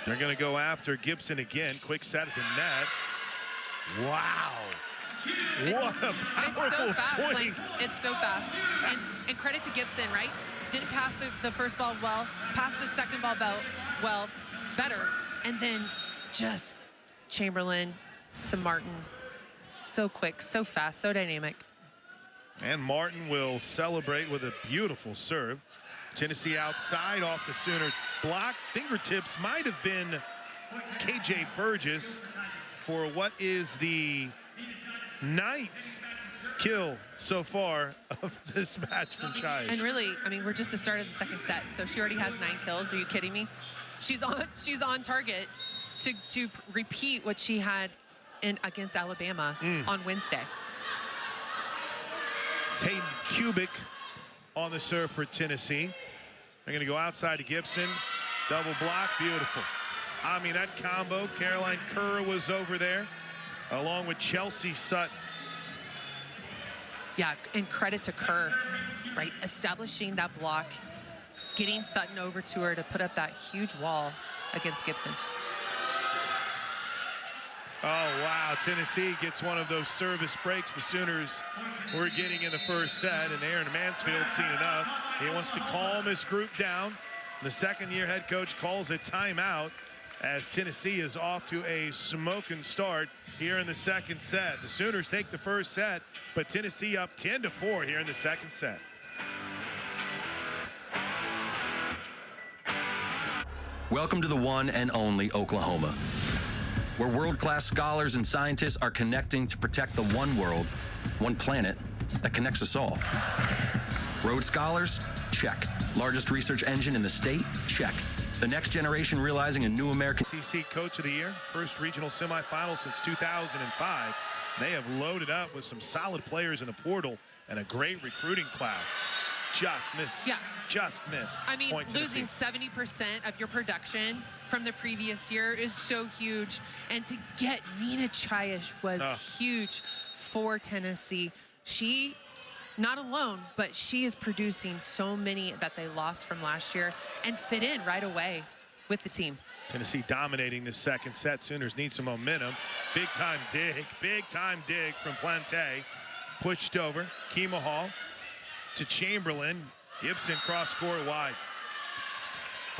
They're going to go after Gibson again. Quick set at the net. Wow. What a powerful It's so fast. swing. Like, it's so fast. And credit to Gibson, right? Didn't pass the first ball well, passed the second ball well, better. And then just Chamberlain to Martin. So quick, so fast, so dynamic. And Martin will celebrate with a beautiful serve. Tennessee outside off the Sooner block. Fingertips might have been KJ Burgess for what is the 9th kill so far of this match from Chayish. And really, I mean, we're just the start of the second set, so she already has 9 kills. Are you kidding me? She's on target to repeat what she had against Alabama on Wednesday. Hayden Kubik on the serve for Tennessee. They're going to go outside to Gibson. Double block, beautiful. I mean, that combo, Caroline Kerr was over there, along with Chelsea Sutton. Yeah, and credit to Kerr, right? Establishing that block, getting Sutton over to her to put up that huge wall against Gibson. Oh, wow. Tennessee gets one of those service breaks the Sooners were getting in the first set, and Aaron Mansfield seen enough. He wants to calm this group down. The second-year head coach calls a timeout as Tennessee is off to a smoking start here in the second set. The Sooners take the first set, but Tennessee up 10-4 here in the second set. Welcome to the one and only Oklahoma, where world-class scholars and scientists are connecting to protect the one world, one planet that connects us all. Rhodes Scholars? Check. Largest research engine in the state? Check. The next generation realizing a new American... CC Coach of the Year, first regional semifinal since 2005. They have loaded up with some solid players in the portal and a great recruiting class. Just missed. Yeah. Just missed. I mean, Point losing Tennessee. 70% of your production from the previous year is so huge. And to get Nina Chiash was huge for Tennessee. She, not alone, but she is producing so many that they lost from last year and fit in right away with the team. Tennessee dominating the second set. Sooners need some momentum. Big time dig from Plante. Pushed over. Kima Hall to Chamberlain. Gibson cross court wide.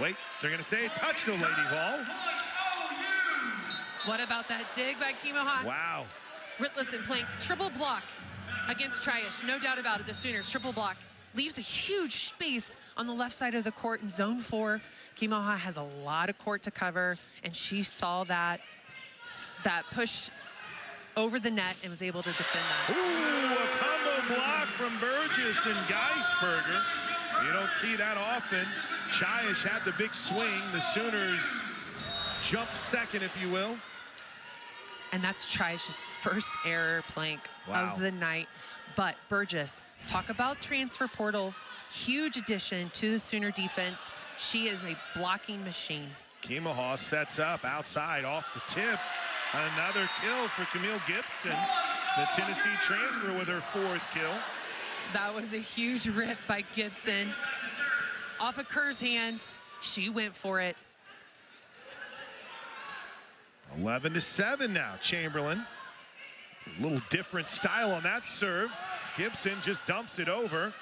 Wait, they're going to say it touched no Lady Ball. What about that dig by Kima Hall? Wow. Listen, playing triple block against Chiash, no doubt about it. The Sooners triple block leaves a huge space on the left side of the court in zone 4. Kima Hall has a lot of court to cover, and she saw that push over the net and was able to defend that. Ooh, a combo block from Burgess and Geisberger. You don't see that often. Chiash had the big swing. The Sooners jumped second, if you will. And that's Chiash's first error plank of the night. But Burgess, talk about transfer portal. Huge addition to the Sooner defense. She is a blocking machine. Kima Hall sets up outside off the tip. Another kill for Camille Gibson. The Tennessee transfer with her 4th kill. That was a huge rip by Gibson. Off of Kerr's hands, she went for it. 11-7 now, Chamberlain. A little different style on that serve. Gibson just dumps it over.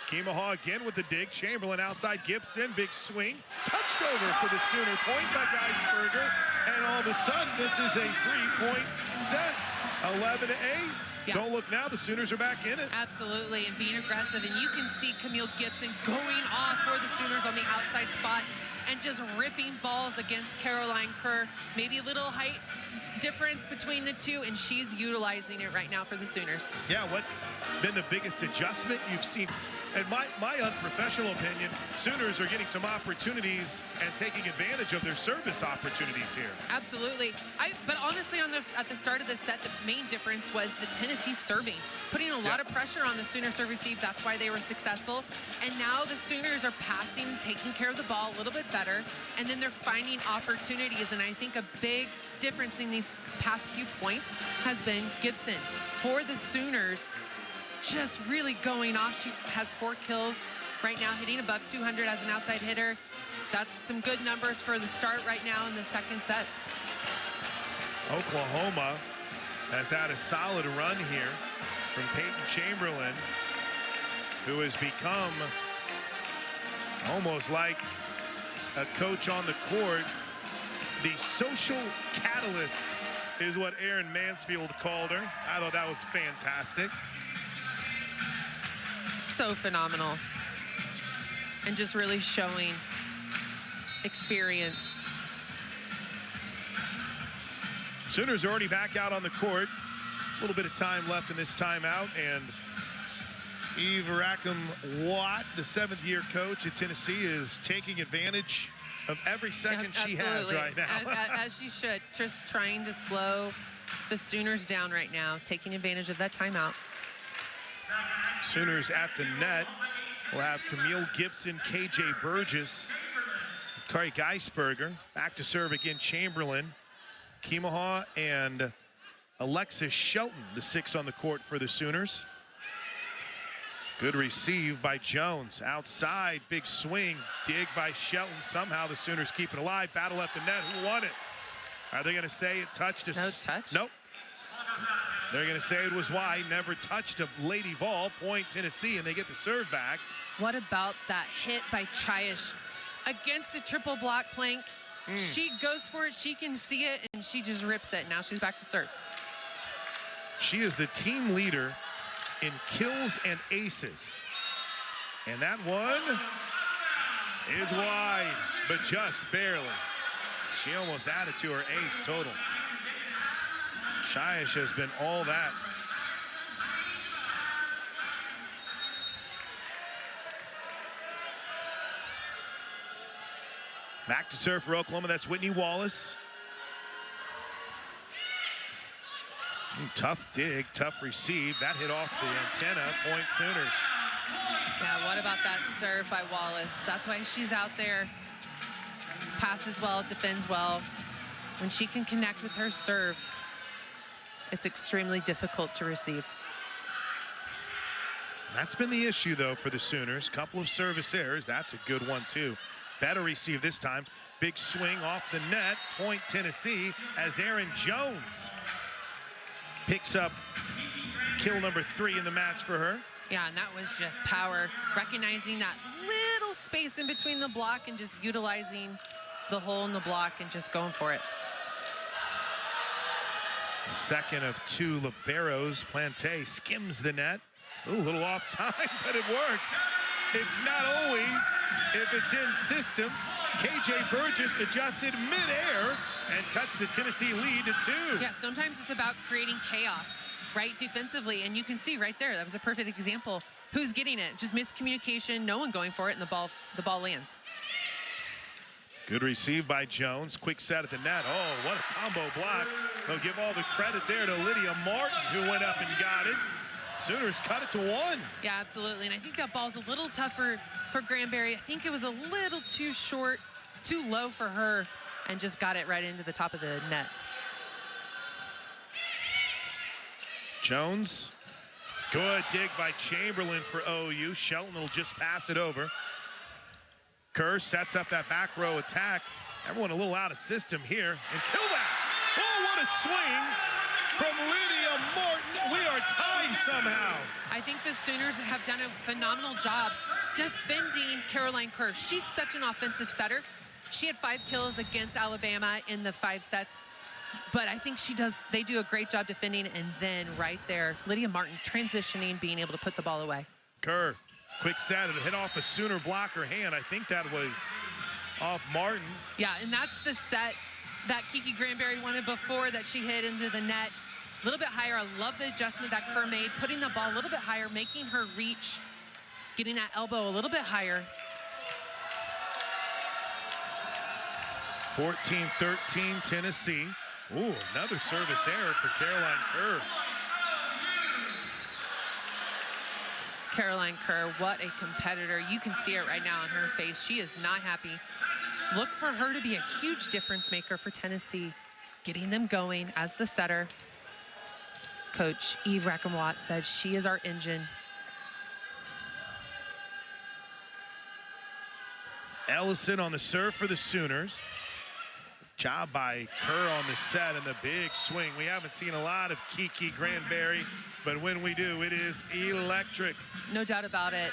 Kima Hall again with the dig. Chamberlain outside Gibson, big swing. Touched over for the Sooner point by Geisberger. And all of a sudden, this is a 3-point set. 11-8. Yeah. Don't look now, the Sooners are back in it. Absolutely, and being aggressive. And you can see Camille Gibson going off for the Sooners on the outside spot and just ripping balls against Caroline Kerr. Maybe a little height difference between the two, and she's utilizing it right now for the Sooners. Yeah, what's been the biggest adjustment you've seen? In my unprofessional opinion, Sooners are getting some opportunities and taking advantage of their service opportunities here. Absolutely. But honestly, at the start of the set, the main difference was the Tennessee serving, putting a lot of pressure on the Sooner serve receive. That's why they were successful. And now the Sooners are passing, taking care of the ball a little bit better, and then they're finding opportunities. And I think a big difference in these past few points has been Gibson. For the Sooners, just really going off. She has 4 kills right now, hitting above 200 as an outside hitter. That's some good numbers for the start right now in the second set. Oklahoma has had a solid run here from Peyton Chamberlain, who has become almost like a coach on the court. The social catalyst is what Aaron Mansfield called her. I thought that was fantastic. So phenomenal. And just really showing experience. Sooners are already back out on the court. A little bit of time left in this timeout, and Eve Rackham-Watt, the 7th-year coach at Tennessee, is taking advantage of every second she has right now. As she should. Just trying to slow the Sooners down right now, taking advantage of that timeout. Sooners at the net will have Camille Gibson, KJ Burgess, Kari Geisberger. Back to serve again, Chamberlain, Kima Hall, and Alexis Shelton, the 6 on the court for the Sooners. Good receive by Jones. Outside, big swing, dig by Shelton. Somehow the Sooners keep it alive. Battle left the net. Who won it? Are they going to say it touched us? No touch? Nope. They're going to say it was wide. Never touched of Lady Vol. Point Tennessee, and they get the serve back. What about that hit by Chiash against a triple block plank? She goes for it. She can see it, and she just rips it. Now she's back to serve. She is the team leader in kills and aces. And that one is wide, but just barely. She almost added to her ace total. Chiash has been all that. Back to serve for Oklahoma. That's Whitney Wallace. Tough dig, tough receive. That hit off the antenna. Point Sooners. Yeah, what about that serve by Wallace? That's why she's out there. Passes well, defends well. When she can connect with her serve, it's extremely difficult to receive. That's been the issue, though, for the Sooners. Couple of service errors. That's a good one, too. Better receive this time. Big swing off the net. Point Tennessee as Aaron Jones picks up kill number 3 in the match for her. Yeah, and that was just power. Recognizing that little space in between the block and just utilizing the hole in the block and just going for it. Second of 2 liberos. Plante skims the net. Ooh, a little off time, but it works. It's not always if it's in system. KJ Burgess adjusted midair and cuts the Tennessee lead to 2. Yeah, sometimes it's about creating chaos, right, defensively. And you can see right there, that was a perfect example. Who's getting it? Just miscommunication, no one going for it, and the ball lands. Good receive by Jones. Quick set at the net. Oh, what a combo block. They'll give all the credit there to Lydia Martin, who went up and got it. Sooners cut it to 1. Yeah, absolutely. And I think that ball's a little tougher for Granberry. I think it was a little too short, too low for her, and just got it right into the top of the net. Jones. Good dig by Chamberlain for OU. Shelton will just pass it over. Kerr sets up that back row attack. Everyone a little out of system here until that. Oh, what a swing from Lydia Martin. We are tied somehow. I think the Sooners have done a phenomenal job defending Caroline Kerr. She's such an offensive setter. She had 5 kills against Alabama in the 5 sets. But I think they do a great job defending. And then right there, Lydia Martin transitioning, being able to put the ball away. Kerr, quick set, it hit off a Sooner blocker hand. I think that was off Martin. Yeah, and that's the set that Kiki Granberry wanted before that she hit into the net. A little bit higher. I love the adjustment that Kerr made, putting the ball a little bit higher, making her reach, getting that elbow a little bit higher. 14-13 Tennessee. Ooh, another service error for Caroline Kerr. Caroline Kerr, what a competitor. You can see it right now on her face. She is not happy. Look for her to be a huge difference maker for Tennessee, getting them going as the setter. Coach Eve Rackamwatt said she is our engine. Ellison on the serve for the Sooners. Job by Kerr on the set and the big swing. We haven't seen a lot of Kiki Granberry, but when we do, it is electric. No doubt about it.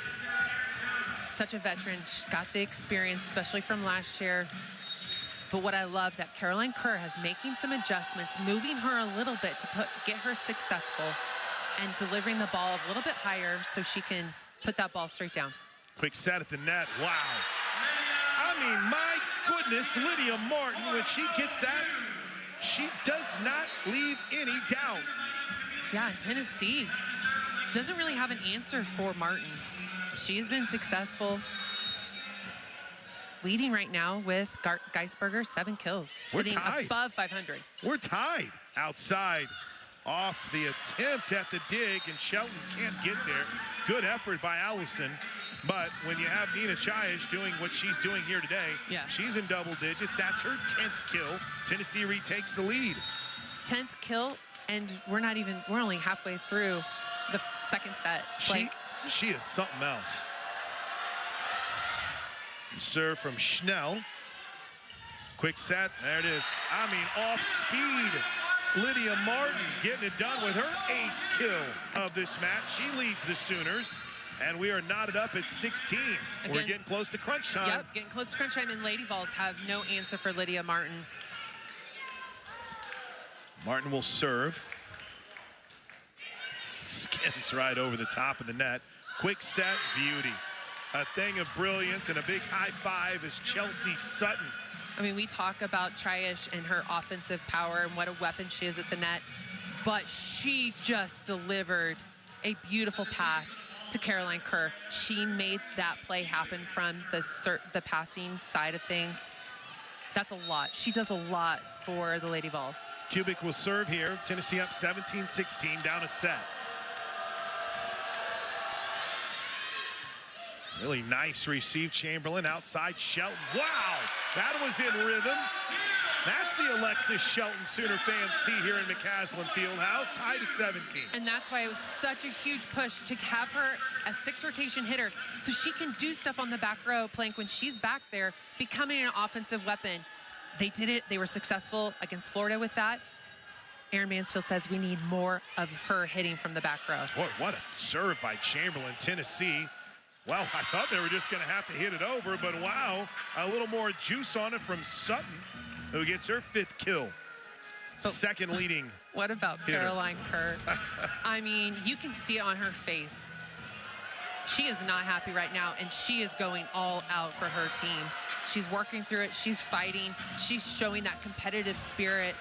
Such a veteran. She's got the experience, especially from last year. But what I love that Caroline Kerr has making some adjustments, moving her a little bit to get her successful and delivering the ball a little bit higher so she can put that ball straight down. Quick set at the net. Wow. I mean, my goodness, Lydia Martin, when she gets that, she does not leave any doubt. Yeah, and Tennessee doesn't really have an answer for Martin. She's been successful, leading right now with Geisberger, 7 kills. We're hitting tied. Above 500. We're tied. Outside, off the attempt at the dig, and Shelton can't get there. Good effort by Allison. But when you have Nina Chiash doing what she's doing here today, yeah, she's in double digits. That's her 10th kill. Tennessee retakes the lead. 10th kill, and we're only halfway through the second set. She is something else. Serve from Schnell. Quick set, there it is. I mean, off speed. Lydia Martin getting it done with her 8th kill of this match. She leads the Sooners. And we are knotted up at 16. Again, we're getting close to crunch time. Yep, getting close to crunch time, and Lady Vols have no answer for Lydia Martin. Martin will serve. Skims right over the top of the net. Quick set, beauty. A thing of brilliance, and a big high five is Chelsea Sutton. I mean, we talk about Chiash and her offensive power and what a weapon she is at the net, but she just delivered a beautiful pass to Caroline Kerr. She made that play happen from the passing side of things. That's a lot. She does a lot for the Lady Vols. Kubik will serve here. Tennessee up 17-16, down a set. Really nice receive, Chamberlain. Outside, Shelton. Wow, that was in rhythm. That's the Alexis Shelton Sooner fans see here in McCaslin Fieldhouse, tied at 17. And that's why it was such a huge push to have her a 6-rotation hitter so she can do stuff on the back row, Plank, when she's back there, becoming an offensive weapon. They did it. They were successful against Florida with that. Aaron Mansfield says we need more of her hitting from the back row. Boy, what a serve by Chamberlain. Tennessee, well, I thought they were just going to have to hit it over, but wow, a little more juice on it from Sutton, who gets her 5th kill. Second leading. What about hitter. Caroline Kerr? I mean, you can see it on her face. She is not happy right now, and she is going all out for her team. She's working through it. She's fighting. She's showing that competitive spirit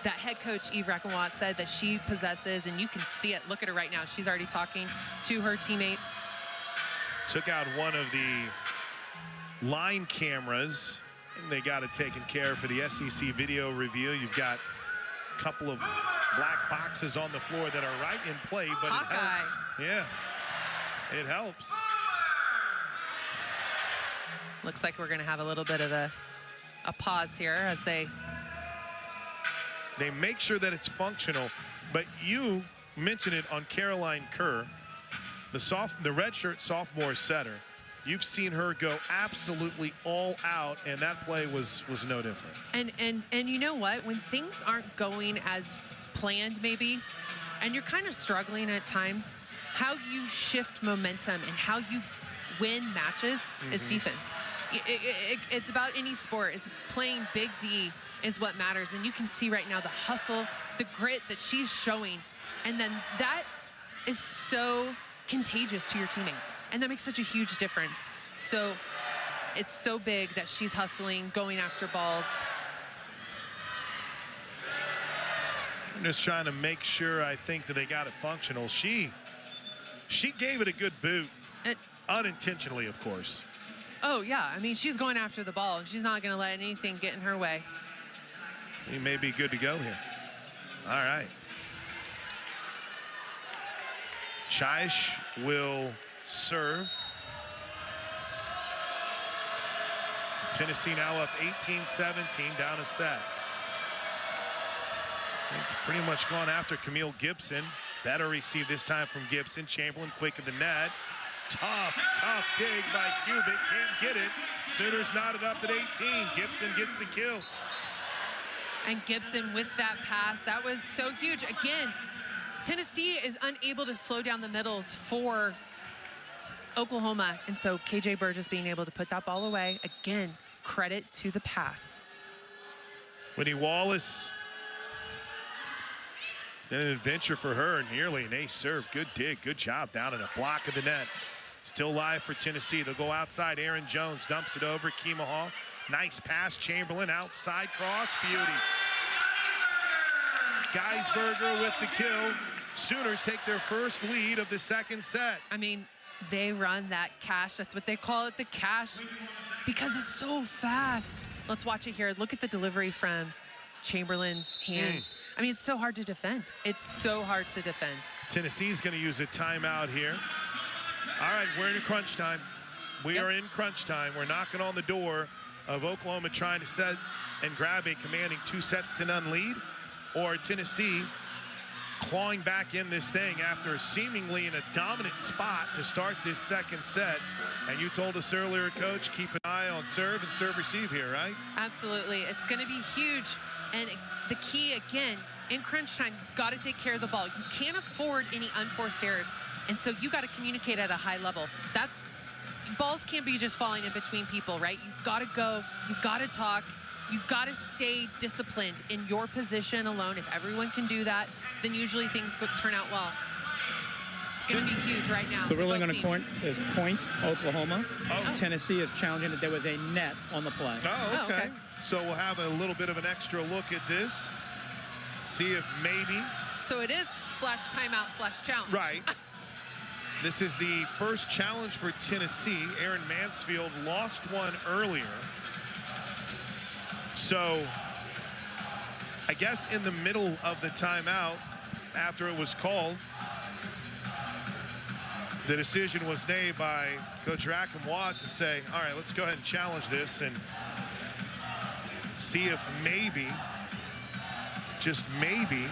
that head coach Eve Reckenwatt said that she possesses, and you can see it. Look at her right now. She's already talking to her teammates. Took out one of the line cameras, and they got it taken care of for the SEC video review. You've got a couple of black boxes on the floor that are right in play, but Hawkeye. it helps. Yeah, it helps. Looks like we're going to have a little bit of a pause here as they make sure that it's functional. But you mentioned it on Caroline Kerr, the redshirt sophomore setter. You've seen her go absolutely all out, and that play was no different. And you know what? When things aren't going as planned, maybe, and you're kind of struggling at times, how you shift momentum and how you win matches is defense. It's about any sport. It's playing big D is what matters, and you can see right now the hustle, the grit that she's showing, and then that is so contagious to your teammates, and that makes such a huge difference. So it's so big that she's hustling, going after balls. I'm just trying to make sure, I think, that they got it functional. She gave it a good boot, unintentionally, of course. Oh, yeah. I mean, she's going after the ball, and she's not going to let anything get in her way. We may be good to go here. All right. Chish will serve. Tennessee now up 18-17, down a set. They've pretty much gone after Camille Gibson. Better receive this time from Gibson. Chamberlain quick at the net. Tough dig by Kubik. Can't get it. Sooners knotted up at 18. Gibson gets the kill. And Gibson with that pass, that was so huge. Again, Tennessee is unable to slow down the middles for Oklahoma. And so KJ Burgess being able to put that ball away. Again, credit to the pass. Whitney Wallace, been an adventure for her, nearly an ace serve. Good dig, good job down in a block of the net. Still live for Tennessee. They'll go outside. Aaron Jones dumps it over. Kima Hall. Nice pass. Chamberlain outside cross. Beauty. Geisberger with the kill. Sooners take their first lead of the second set. I mean, they run that cash. That's what they call it, the cash, because it's so fast. Let's watch it here. Look at the delivery from Chamberlain's hands. I mean, it's so hard to defend. It's so hard to defend. Tennessee's going to use a timeout here. All right, we're in crunch time. We are in crunch time. We're knocking on the door of Oklahoma trying to set and grab a commanding 2-0 lead, or Tennessee clawing back in this thing after seemingly in a dominant spot to start this second set. And you told us earlier, Coach, keep an eye on serve and serve receive here, right? Absolutely. It's going to be huge. And the key, again, in crunch time, you've got to take care of the ball. You can't afford any unforced errors. And so you got to communicate at a high level. Balls can't be just falling in between people, right? You got to go, you got to talk, you got to stay disciplined in your position alone. If everyone can do that, then usually things turn out well. It's going to be huge right now. The ruling on the court is point Oklahoma. Oh. Tennessee is challenging that there was a net on the play. Oh, okay. okay. So we'll have a little bit of an extra look at this. See if maybe. So it is /timeout/challenge. Right. This is the first challenge for Tennessee. Aaron Mansfield lost one earlier. So I guess in the middle of the timeout, after it was called, the decision was made by Coach Rackham Watt to say, all right, let's go ahead and challenge this and see if maybe, just maybe,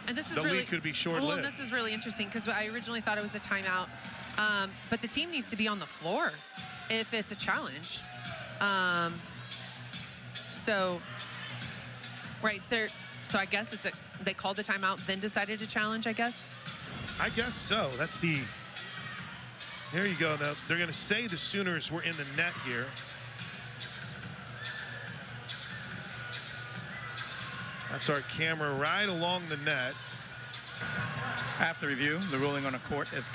and this is the really, lead could be short-lived. Well, this is really interesting because I originally thought it was a timeout, but the team needs to be on the floor if it's a challenge. So right there, so I guess they called the timeout, then decided to challenge, I guess. I guess so. That's the, there you go. Now, they're going to say the Sooners were in the net here. That's our camera right along the net. After review, the ruling on a court is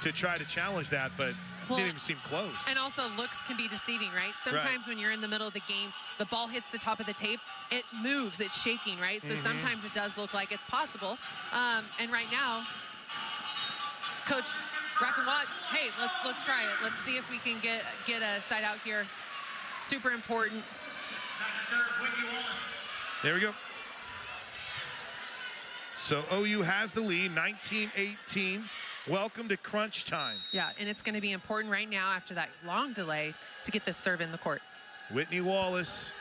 To try to challenge that, but Well, didn't even seem close. And also looks can be deceiving, right? Sometimes when you're in the middle of the game, the ball hits the top of the tape, it moves, it's shaking, right? So sometimes it does look like it's possible. And right now, Coach Rackham Watt, hey, let's try it. Let's see if we can get a side out here. Super important. There we go. So OU has the lead, 19-18. Welcome to crunch time. Yeah, and it's going to be important right now after that long delay to get this serve in the court. Whitney Wallace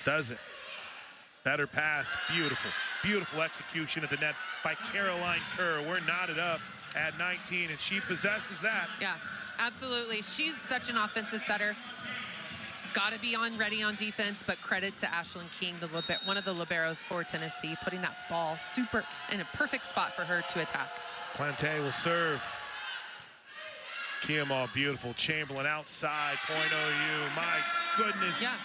does it. Better pass, beautiful. Beautiful execution at the net by Caroline Kerr. We're knotted up at 19, and she possesses that. Yeah, absolutely. She's such an offensive setter. Got to be ready on defense, but credit to Ashlyn King, one of the liberos for Tennessee, putting that ball super in a perfect spot for her to attack. Plante will serve. Kiamall, beautiful. Chamberlain outside, point OU. My goodness. Yeah.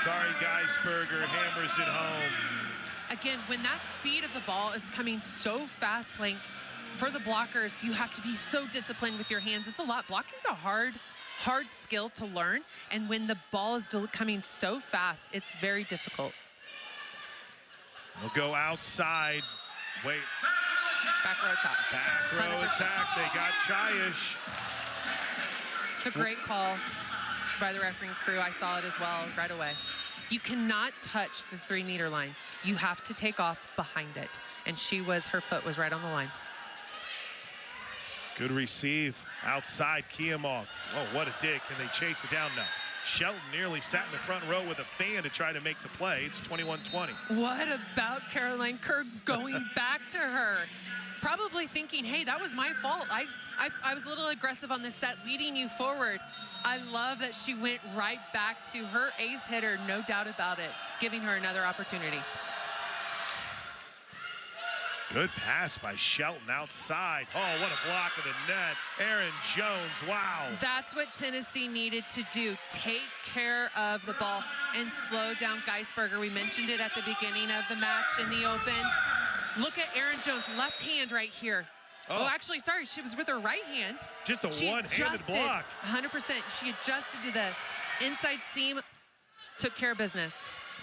Kari Geisberger hammers it home. Again, when that speed of the ball is coming so fast, Plank, for the blockers, you have to be so disciplined with your hands. It's a lot. Blocking's a hard skill to learn, and when the ball is coming so fast, it's very difficult. They'll go outside. Wait. Back row attack. Back row 100%. attack. They got Chayish. It's a great call by the refereeing crew. I saw it as well right away. You cannot touch the 3-meter line. You have to take off behind it. And her foot was right on the line. Good receive. Outside, Kiamall. Oh, what a dig. Can they chase it down now? Shelton nearly sat in the front row with a fan to try to make the play. It's 21-20. What about Caroline Kerr going back to her? Probably thinking, hey, that was my fault. I was a little aggressive on this set, leading you forward. I love that she went right back to her ace hitter, no doubt about it, giving her another opportunity. Good pass by Shelton outside. Oh, what a block of the net. Aaron Jones, wow. That's what Tennessee needed to do. Take care of the ball and slow down Geisberger. We mentioned it at the beginning of the match in the open. Look at Aaron Jones' left hand right here. Oh, actually, sorry, she was with her right hand. Just a one-handed block. 100%. She adjusted to the inside seam, took care of business.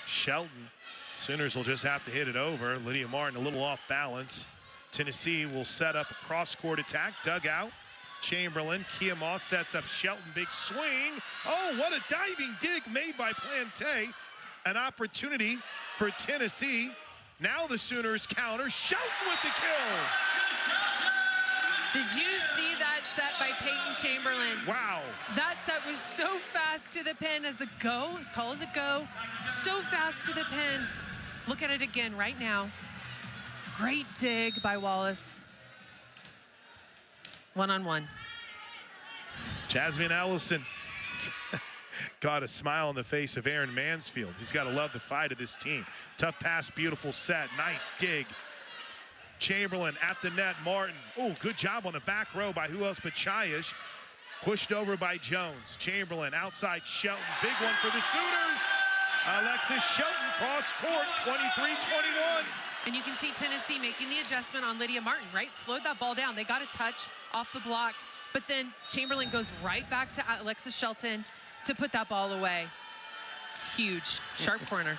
Shelton. Sooners will just have to hit it over. Lydia Martin a little off balance. Tennessee will set up a cross-court attack. Dugout. Chamberlain. Kiamall sets up Shelton. Big swing. Oh, what a diving dig made by Plante. An opportunity for Tennessee. Now the Sooners counter. Shelton with the kill. Did you see that set by Peyton Chamberlain? Wow. That set was so fast to the pin as the go, call it the go, so fast to the pin. Look at it again right now. Great dig by Wallace. One-on-one. Jasmine Ellison got a smile on the face of Aaron Mansfield. He's got to love the fight of this team. Tough pass, beautiful set, nice dig. Chamberlain at the net, Martin. Oh, good job on the back row by who else but Chayish. Pushed over by Jones. Chamberlain outside Shelton. Big one for the Sooners. Alexis Shelton cross court, 23-21. And you can see Tennessee making the adjustment on Lydia Martin, right? Slowed that ball down. They got a touch off the block, but then Chamberlain goes right back to Alexis Shelton to put that ball away. Huge, sharp corner.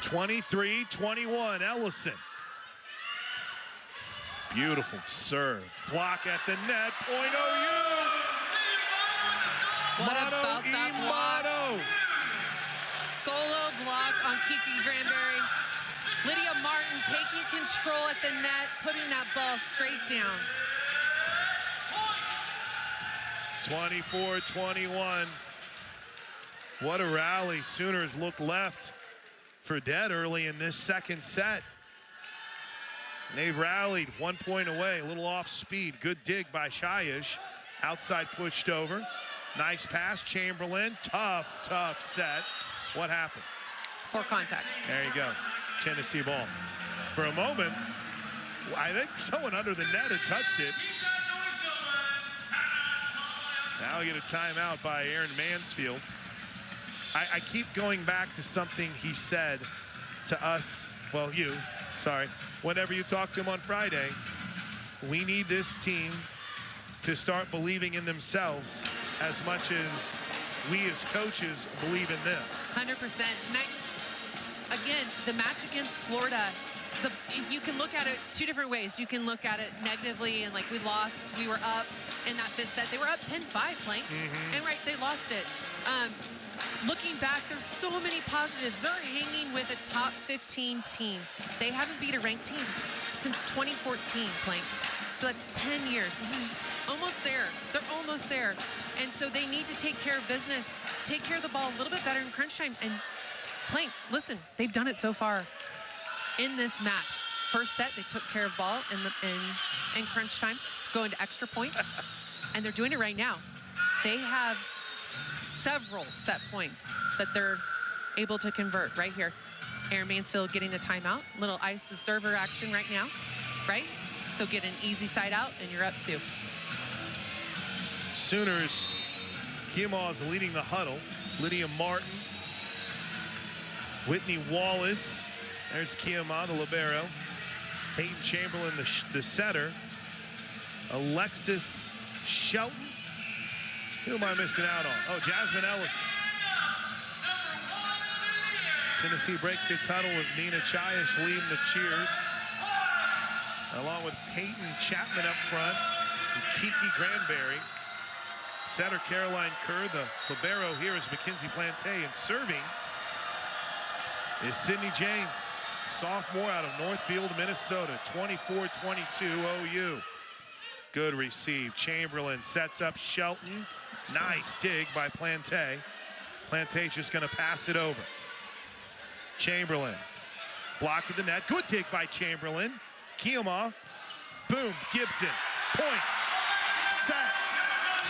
23-21, Ellison. Beautiful serve. Block at the net, point OU. What about that block? Motto. Solo block on Kiki Granberry. Lydia Martin taking control at the net, putting that ball straight down. 24-21. What a rally. Sooners look left for dead early in this second set. They've rallied 1 point away, a little off speed. Good dig by Shayish. Outside pushed over. Nice pass, Chamberlain. Tough set. What happened? 4 contacts. There you go. Tennessee ball. For a moment, I think someone under the net had touched it. Now we get a timeout by Aaron Mansfield. I keep going back to something he said to us, well, you, sorry, whenever you talk to him on Friday. We need this team to start believing in themselves as much as we as coaches believe in them. 100%. And again, the match against Florida, you can look at it 2 different ways. You can look at it negatively and like we lost, we were up in that 5th set. They were up 10-5 playing, and right, they lost it. Looking back, there's so many positives. They're hanging with a top 15 team. They haven't beat a ranked team since 2014 playing. So that's 10 years. This is almost there. They're almost there. And so they need to take care of business, take care of the ball a little bit better in crunch time. And Plank, listen, they've done it so far in this match. First set, they took care of ball in crunch time, going to extra points, and they're doing it right now. They have several set points that they're able to convert right here. Aaron Mansfield getting the timeout. Little ice the server action right now, right? So get an easy side out, and you're up 2. Sooners, Kiamaw is leading the huddle. Lydia Martin, Whitney Wallace. There's Kiamaw, the libero. Peyton Chamberlain, the setter. Alexis Shelton. Who am I missing out on? Oh, Jasmine Ellison. Tennessee breaks its huddle with Nina Chayish leading the cheers, along with Peyton Chapman up front and Kiki Granberry. Setter Caroline Kerr. The libero here is Mackenzie Plante, and serving is Sydney James, sophomore out of Northfield, Minnesota. 24-22 OU. Good receive. Chamberlain sets up Shelton. Nice dig by Plante. Plante's just going to pass it over. Chamberlain, block of the net. Good dig by Chamberlain. Kiamaw, boom, Gibson, point, set.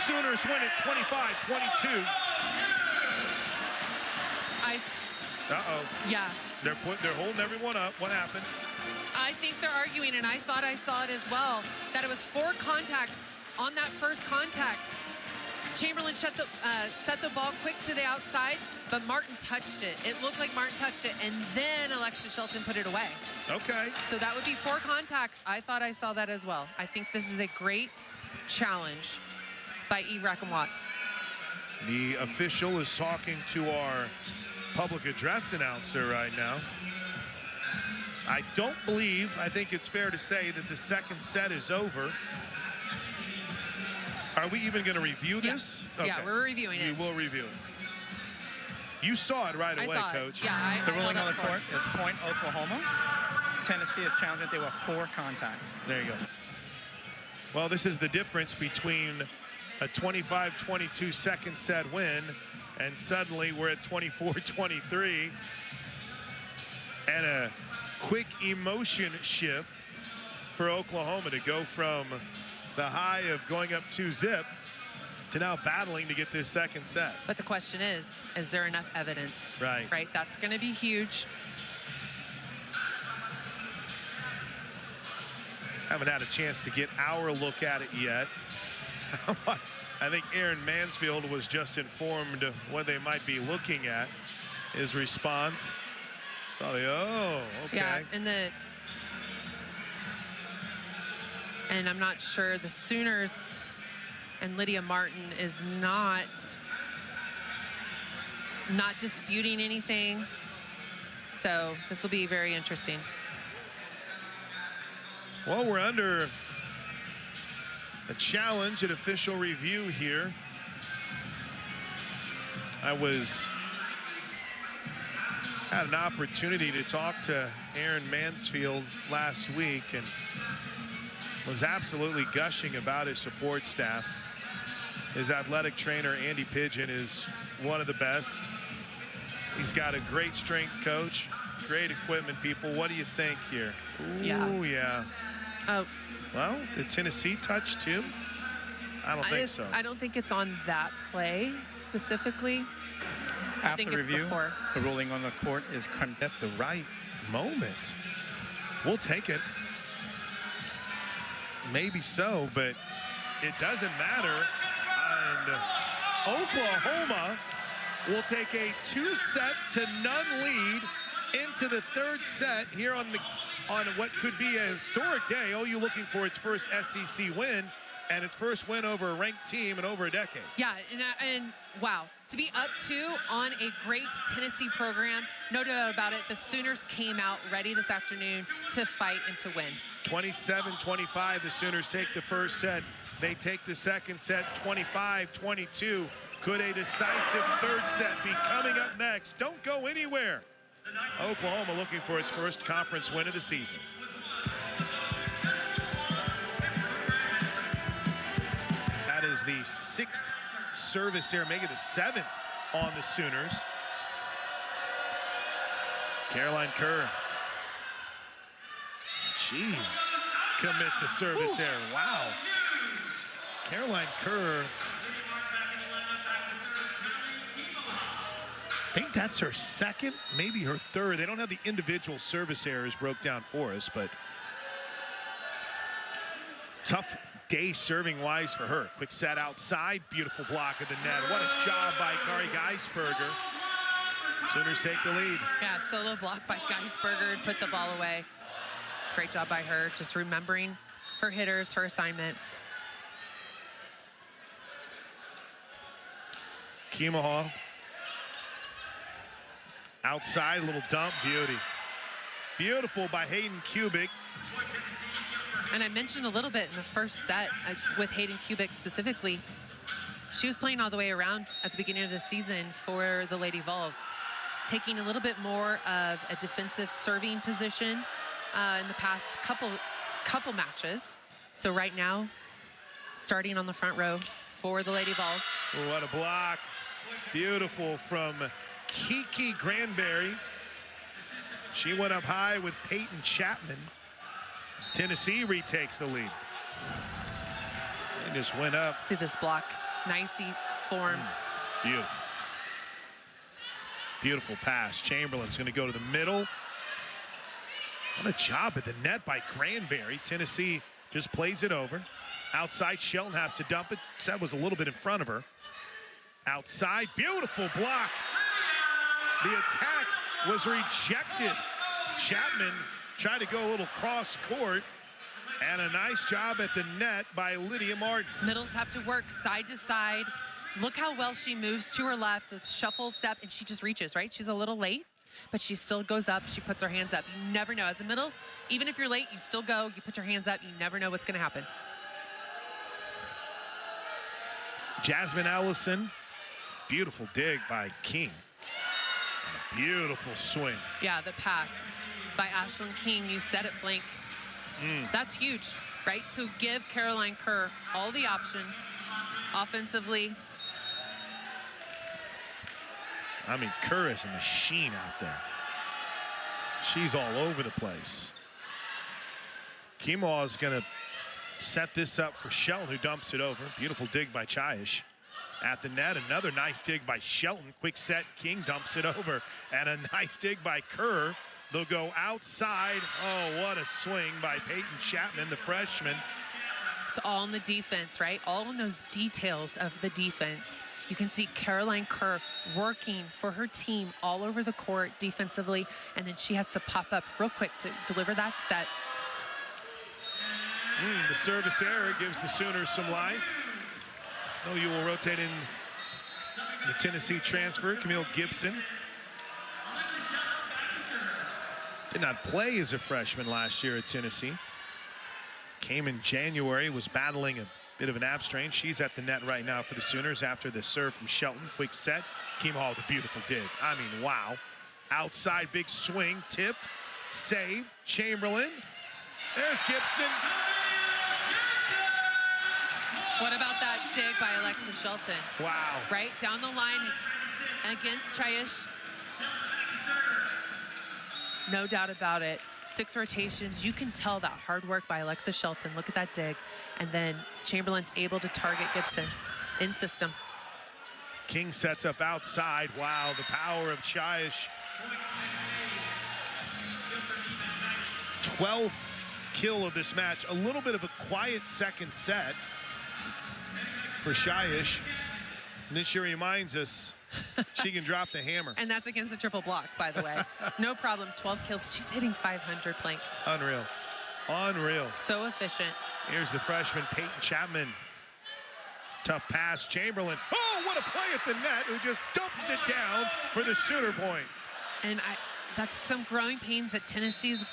Sooners win it 25-22. Uh-oh. Yeah. They're holding everyone up. What happened? I think they're arguing, and I thought I saw it as well, that it was 4 contacts on that first contact. Chamberlain set the ball quick to the outside, but Martin touched it. It looked like Martin touched it, and then Alexis Shelton put it away. Okay. So that would be 4 contacts. I thought I saw that as well. I think this is a great challenge by Eve Rackamwatt. The official is talking to our public address announcer right now. I think it's fair to say that the second set is over. Are we even going to review this? Yeah, Okay. yeah, we're reviewing it. We will review it. You saw it right away, I saw Coach. It. Yeah, the ruling on the court is point Oklahoma. Tennessee is challenging that they were 4 contacts. There you go. Well, this is the difference between a 25-22 second set win, and suddenly we're at 24-23. And a quick emotion shift for Oklahoma to go from the high of going up 2-0 to now battling to get this second set. But the question is there enough evidence? Right. Right, that's going to be huge. Haven't had a chance to get our look at it yet. I think Aaron Mansfield was just informed of what they might be looking at. His response. Saw the, oh, okay. Yeah, and I'm not sure the Sooners and Lydia Martin is not disputing anything. So this will be very interesting. Well, we're under a challenge at official review here. I had an opportunity to talk to Aaron Mansfield last week and was absolutely gushing about his support staff. His athletic trainer, Andy Pigeon, is one of the best. He's got a great strength coach, great equipment people. What do you think here? Ooh, yeah. Oh. Well, did Tennessee touch too? I don't think so. I don't think it's on that play specifically. I think it's review, before. the ruling on the court is At the right moment. We'll take it. Maybe so, but it doesn't matter. And Oklahoma will take a 2-set-to-none lead into the third set here on what could be a historic day. OU looking for its first SEC win and its first win over a ranked team in over a decade. Yeah, and wow, to be up 2 on a great Tennessee program, no doubt about it. The Sooners came out ready this afternoon to fight and to win. 27-25, the Sooners take the first set. They take the second set, 25-22. Could a decisive third set be coming up next? Don't go anywhere. Oklahoma looking for its first conference win of the season. That is the 6th service here, making the 7th on the Sooners. Caroline Kerr. She commits a service error. Wow. Caroline Kerr. I think that's her second, maybe her third. They don't have the individual service errors broke down for us, but tough day serving wise for her. Quick set outside, beautiful block of the net. What a job by Kari Geisberger. Sooners take the lead. Yeah, solo block by Geisberger, put the ball away. Great job by her, just remembering her hitters, her assignment. Kemah outside, little dump, beauty. Beautiful by Hayden Kubik. And I mentioned a little bit in the first set with Hayden Kubik specifically. She was playing all the way around at the beginning of the season for the Lady Vols, taking a little bit more of a defensive serving position in the past couple matches. So right now, starting on the front row for the Lady Vols. Oh, what a block. Beautiful from Kiki Granberry. She went up high with Peyton Chapman. Tennessee retakes the lead. They just went up. See this block, nicey form. Beautiful. Beautiful pass. Chamberlain's gonna go to the middle. What a job at the net by Granberry. Tennessee just plays it over. Outside, Shelton has to dump it. Set was a little bit in front of her. Outside, beautiful block. The attack was rejected. Chapman tried to go a little cross court, and a nice job at the net by Lydia Martin. Middles have to work side to side. Look how well she moves to her left. It's shuffle step, and she just reaches, right? She's a little late, but she still goes up. She puts her hands up. You never know. As a middle, even if you're late, you still go. You put your hands up. You never know what's going to happen. Jasmine Ellison. Beautiful dig by King. A beautiful swing. Yeah, the pass by Ashlyn King. You said it, Blink. That's huge, right? To give Caroline Kerr all the options offensively. I mean, Kerr is a machine out there. She's all over the place. Kemah is going to set this up for Shelton, who dumps it over. Beautiful dig by Chayish. At the net, another nice dig by Shelton. Quick set, King dumps it over. And a nice dig by Kerr. They'll go outside. Oh, what a swing by Peyton Chapman, the freshman. It's all in the defense, right? All in those details of the defense. You can see Caroline Kerr working for her team all over the court defensively, and then she has to pop up real quick to deliver that set. The service error gives the Sooners some life. OU will rotate in the Tennessee transfer, Camille Gibson. Did not play as a freshman last year at Tennessee. Came in January, was battling a Bit of an ab strain. She's at the net right now for the Sooners after the serve from Shelton. Quick set. Keemhaw with a beautiful dig. I mean, wow. Outside big swing. Tipped. Save. Chamberlain. There's Gibson. What about that dig by Alexa Shelton? Wow. Right down the line against Chayish. No doubt about it. 6 rotations. You can tell that hard work by Alexa Shelton. Look at that dig. And then Chamberlain's able to target Gibson in system. King sets up outside. Wow, the power of Chayish. 12th kill of this match. A little bit of a quiet second set for Chayish. And then she reminds us she can drop the hammer. And that's against a triple block, by the way. No problem. 12 kills. She's hitting 500 plank. Unreal. Unreal. So efficient. Here's the freshman, Peyton Chapman. Tough pass, Chamberlain. Oh, what a play at the net, who just dumps it down for the Sooner point. And that's some growing pains that Tennessee's,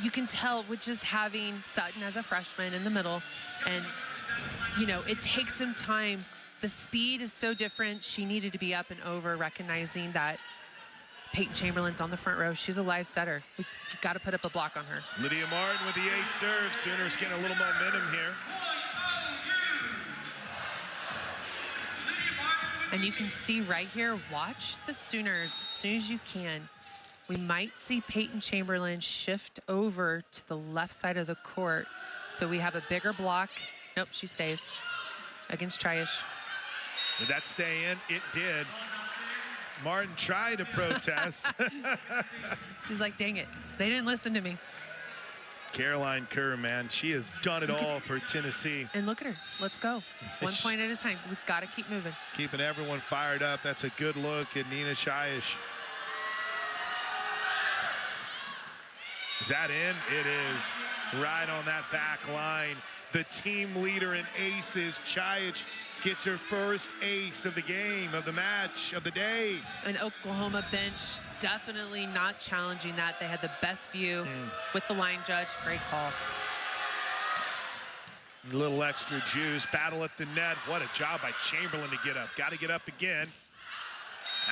you can tell with just having Sutton as a freshman in the middle. And, you know, it takes some time. The speed is so different. She needed to be up and over, recognizing that Peyton Chamberlain's on the front row. She's a live setter. We got to put up a block on her. Lydia Martin with the ace serve. Sooners getting a little momentum here. And you can see right here, watch the Sooners as soon as you can. We might see Peyton Chamberlain shift over to the left side of the court. So we have a bigger block. Nope, she stays against Chayish. Did that stay in? It did. Martin tried to protest. She's like, dang it, they didn't listen to me. Caroline Kerr, man, she has done it all for Tennessee. And look at her, let's go. 1 point at a time, we've got to keep moving. Keeping everyone fired up. That's a good look at Nina Chayish. Is that in? It is. Right on that back line. The team leader in aces, Chayish, gets her first ace of the game, of the match, of the day. An Oklahoma bench definitely not challenging that. They had the best view with the line judge. Great call. A little extra juice. Battle at the net. What a job by Chamberlain to get up. Got to get up again.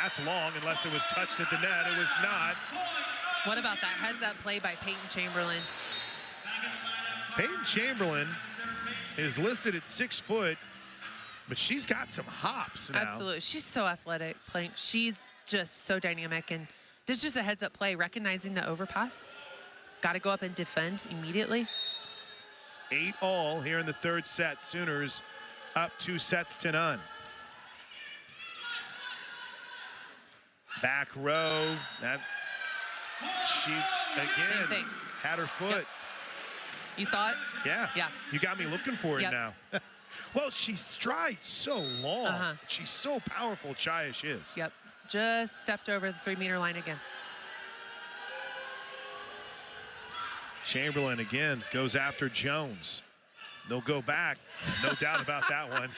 That's long, unless it was touched at the net. It was not. What about that heads-up play by Peyton Chamberlain? Peyton Chamberlain is listed at 6 foot, but she's got some hops now. Absolutely. She's so athletic playing. She's just so dynamic. And there's just a heads-up play, recognizing the overpass. Got to go up and defend immediately. 8-all here in the third set. Sooners up 2-0. Back row. That she again had her foot. Yep. You saw it? Yeah. Yeah. You got me looking for it Yep. now. Well, she strides so long. She's so powerful, Chayish is. Yep. Just stepped over the 3-meter line again. Chamberlain again goes after Jones. They'll go back. No doubt about that one.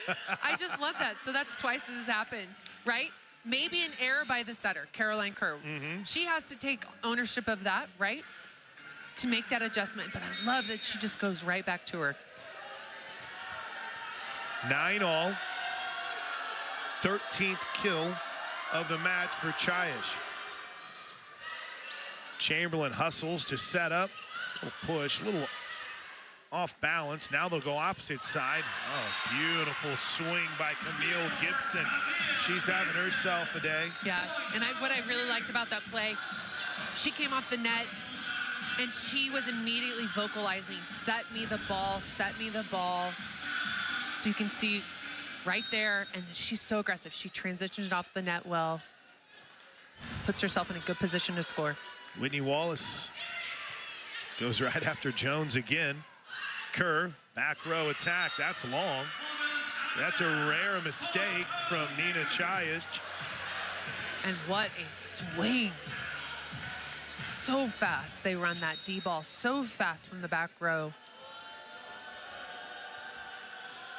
I just love that. So that's twice this has happened, right? Maybe an error by the setter, Caroline Kerr. She has to take ownership of that, right? To make that adjustment, but I love that she just goes right back to her. 9-all. 13th kill of the match for Chayish. Chamberlain hustles to set up. Little push, little off balance. Now they'll go opposite side. Oh, beautiful swing by Camille Gibson. She's having herself a day. Yeah, and what I really liked about that play, she came off the net and she was immediately vocalizing, set me the ball, set me the ball. So you can see right there, and she's so aggressive. She transitioned off the net well, puts herself in a good position to score. Whitney Wallace goes right after Jones again. Kerr, back row attack. That's long. That's a rare mistake from Nina Chayish. And what a swing. So fast they run that D ball, so fast from the back row.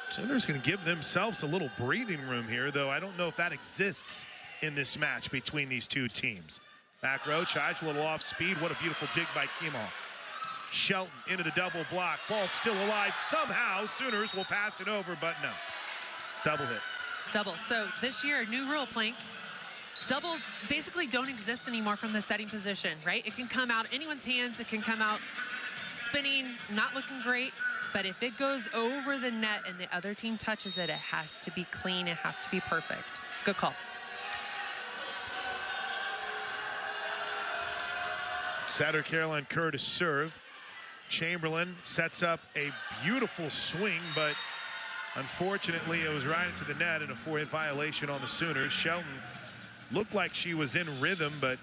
Sooners going to give themselves a little breathing room here, though I don't know if that exists in this match between these two teams. Back row, Chayish a little off speed. What a beautiful dig by Keemhaw. Shelton into the double block. Ball still alive somehow. Sooners will pass it over, but no. Double hit. Double. So this year, new rule, Plank. Doubles basically don't exist anymore from the setting position, right? It can come out anyone's hands. It can come out spinning, not looking great. But if it goes over the net and the other team touches it, it has to be clean. It has to be perfect. Good call. Setter Caroline Kerr to serve. Chamberlain sets up a beautiful swing, but unfortunately it was right into the net and a 4-hit violation on the Sooners. Shelton looked like she was in rhythm, but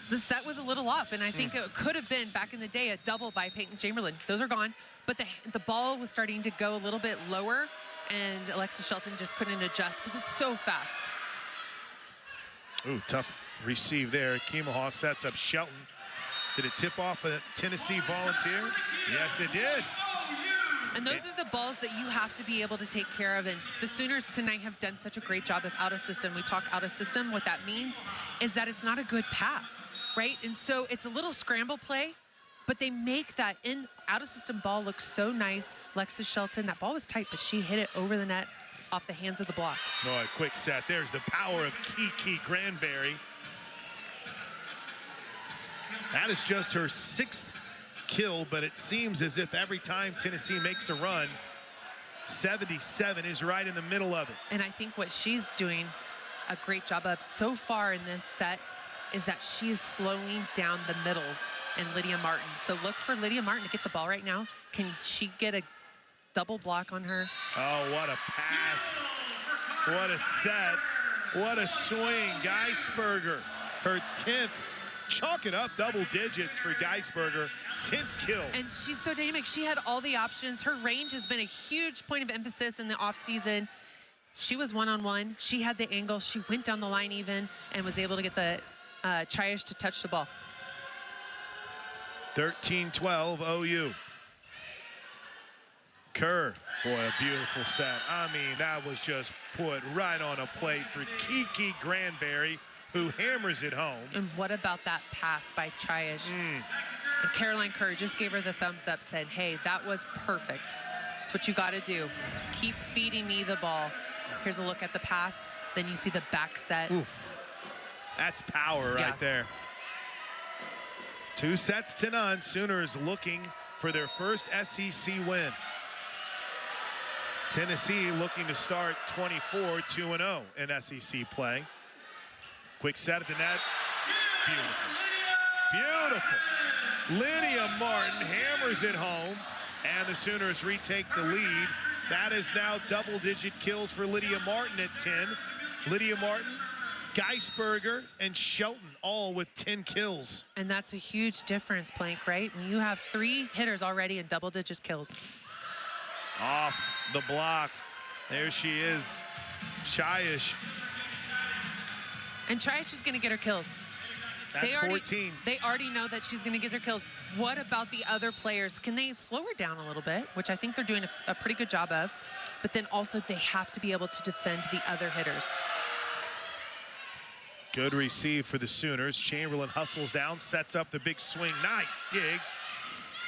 the set was a little off, and I think it could have been, back in the day, a double by Peyton Chamberlain. Those are gone, but the ball was starting to go a little bit lower, and Alexis Shelton just couldn't adjust because it's so fast. Ooh, tough receive there. Kemahaw sets up Shelton. Did it tip off a Tennessee Volunteer? Yes, it did. And those are the balls that you have to be able to take care of. And the Sooners tonight have done such a great job of out of system. We talk out of system. What that means is that it's not a good pass, right? And so it's a little scramble play, but they make that out of system ball look so nice. Alexis Shelton, that ball was tight, but she hit it over the net off the hands of the block. Oh, a quick set. There's the power of Kiki Granberry. That is just her 6th kill, but it seems as if every time Tennessee makes a run, 77 is right in the middle of it. And I think what she's doing a great job of so far in this set is that she's slowing down the middles and Lydia Martin. So look for Lydia Martin to get the ball right now. Can she get a double block on her? Oh, what a pass. What a set. What a swing. Geisberger, her 10th. Chalk it up, double digits for Geisberger. 10th kill. And she's so dynamic. She had all the options. Her range has been a huge point of emphasis in the offseason. She was one-on-one. She had the angle. She went down the line even and was able to get the Chaish to touch the ball. 13-12 OU. Kerr, boy, a beautiful set. I mean, that was just put right on a plate for Kiki Granberry, who hammers it home. And what about that pass by Chaish? And Caroline Kerr just gave her the thumbs up, said, hey, that was perfect. That's what you got to do. Keep feeding me the ball. Here's a look at the pass. Then you see the back set. Oof. That's power right there. 2-0. Sooners looking for their first SEC win. Tennessee looking to start 24-2-0 in SEC play. Quick set at the net. Beautiful. Beautiful. Lydia Martin hammers it home, and the Sooners retake the lead. That is now double-digit kills for Lydia Martin at 10. Lydia Martin, Geisberger, and Shelton all with 10 kills. And that's a huge difference, Plank, right? When you have 3 hitters already in double-digit kills. Off the block. There she is, Chaish. And Chaish is going to get her kills. That's 14. They already know that she's going to get their kills. What about the other players? Can they slow her down a little bit, which I think they're doing a pretty good job of. But then also they have to be able to defend the other hitters. Good receive for the Sooners. Chamberlain hustles down, sets up the big swing. Nice dig.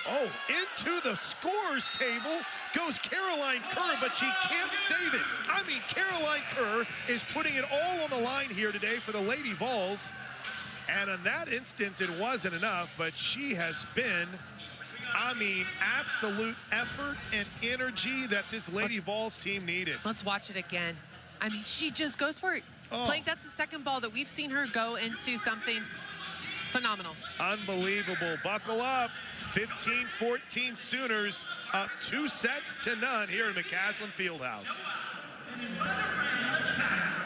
Oh, into the scorer's table goes Caroline Kerr, but she can't save it. I mean, Caroline Kerr is putting it all on the line here today for the Lady Vols. And in that instance, it wasn't enough, but she has been, I mean, absolute effort and energy that this Lady Vols team needed. Let's watch it again. I mean, she just goes for it. Oh. Blake, that's the second ball that we've seen her go into something phenomenal. Unbelievable. Buckle up. 15-14 Sooners up 2-0 here in McCaslin Fieldhouse.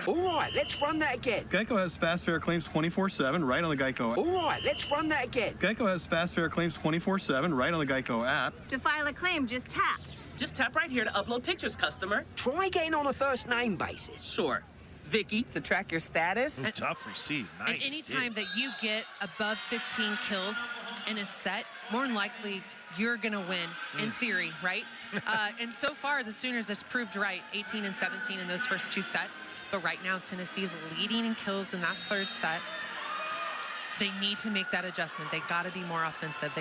All right, let's run that again. Geico has fast fair claims 24/7 right on the Geico. All right, let's run that again. Geico has fast fair claims 24/7 right on the Geico app. To file a claim, just tap. Just tap right here to upload pictures, customer. Try getting on a first name basis. Sure. Vicky. To track your status. Ooh, tough receive. Nice. And anytime that you get above 15 kills in a set, more than likely you're going to win, in theory, right? And so far, the Sooners has proved right, 18 and 17 in those first 2 sets. But right now, Tennessee is leading in kills in that 3rd set. They need to make that adjustment. They got to be more offensive.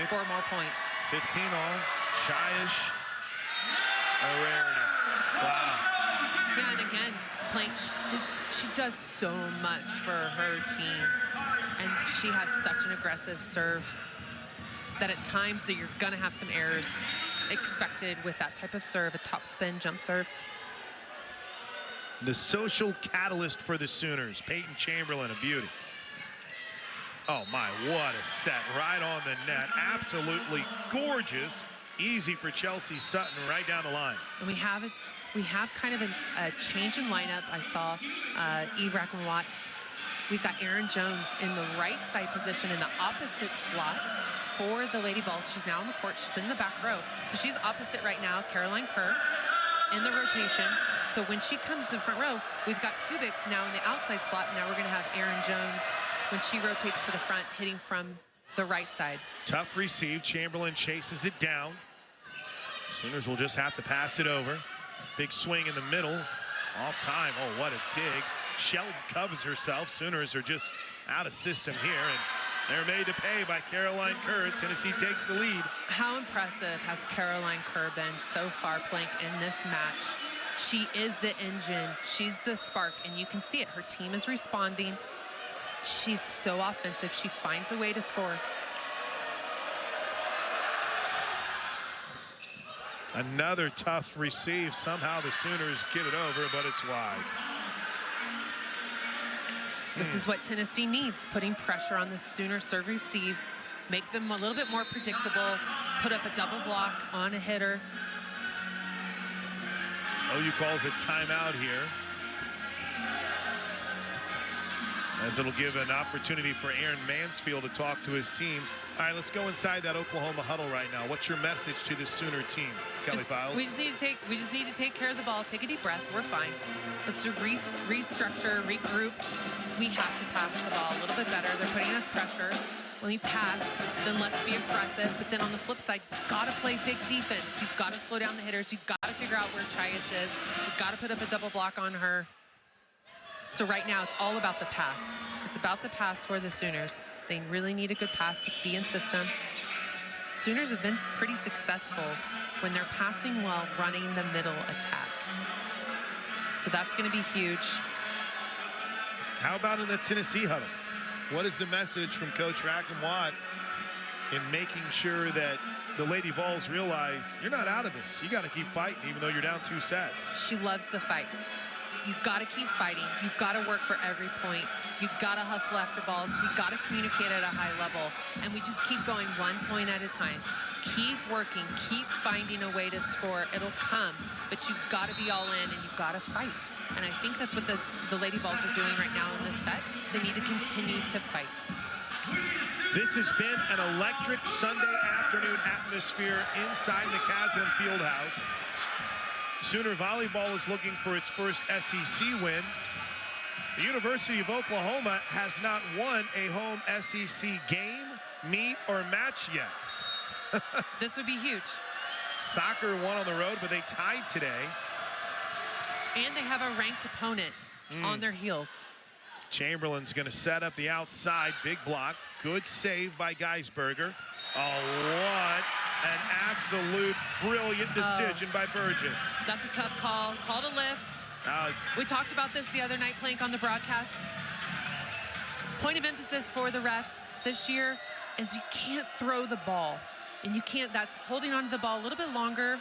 score more points. 15 all. Childish. A rarity. Wow. Yeah, and again, Plank, she does so much for her team. And she has such an aggressive serve that at times that you're going to have some errors expected with that type of serve, a top spin jump serve. The social catalyst for the Sooners, Peyton Chamberlain, a beauty. Oh my, what a set, right on the net. Absolutely gorgeous. Easy for Chelsea Sutton right down the line. And we have kind of a change in lineup. I saw Eve Rackman-Watt. We've got Erin Jones in the right side position in the opposite slot for the Lady Vols. She's now on the court. She's in the back row. So she's opposite right now, Caroline Kerr, in the rotation. So when she comes to the front row, we've got Kubik now in the outside slot. Now we're going to have Erin Jones when she rotates to the front, hitting from the right side. Tough receive. Chamberlain chases it down. Sooners will just have to pass it over. Big swing in the middle. Off time. Oh, what a dig. Sheldon covers herself. Sooners are just out of system here, and they're made to pay by Caroline Kerr. Tennessee takes the lead. How impressive has Caroline Kerr been so far, Plank, in this match? She is the engine. She's the spark, and you can see it. Her team is responding. She's so offensive. She finds a way to score. Another tough receive. Somehow the Sooners get it over, but it's wide. This is what Tennessee needs, putting pressure on the Sooner serve receive, make them a little bit more predictable, put up a double block on a hitter. OU calls a timeout here, as it'll give an opportunity for Aaron Mansfield to talk to his team. All right, let's go inside that Oklahoma huddle right now. What's your message to the Sooner team, Kelly Files? We just need to take care of the ball. Take a deep breath. We're fine. Let's restructure, regroup. We have to pass the ball a little bit better. They're putting us pressure. When we pass, then let's be aggressive. But then on the flip side, you've got to play big defense. You've got to slow down the hitters. You've got to figure out where Childish is. You've got to put up a double block on her. So right now, it's all about the pass. It's about the pass for the Sooners. They really need a good pass to be in system. Sooners have been pretty successful when they're passing well, running the middle attack. So that's going to be huge. How about in the Tennessee huddle? What is the message from Coach Rackman-Watt in making sure that the Lady Vols realize you're not out of this? You got to keep fighting even though you're down 2 sets. She loves the fight. You've got to keep fighting. You've got to work for every point. You've got to hustle after balls. We've got to communicate at a high level. And we just keep going 1 point at a time. Keep working. Keep finding a way to score. It'll come. But you've got to be all in and you've got to fight. And I think that's what the Lady Vols are doing right now in this set. They need to continue to fight. This has been an electric Sunday afternoon atmosphere inside the Caslin Fieldhouse. Sooner Volleyball is looking for its first SEC win. The University of Oklahoma has not won a home SEC game, meet, or match yet. This would be huge. Soccer won on the road, but they tied today. And they have a ranked opponent on their heels. Chamberlain's going to set up the outside. Big block. Good save by Geisberger. Oh, what an absolute brilliant decision by Burgess. That's a tough call. Call to lift. We talked about this the other night, Plank, on the broadcast. Point of emphasis for the refs this year is you can't throw the ball. And you can't, that's holding onto the ball a little bit longer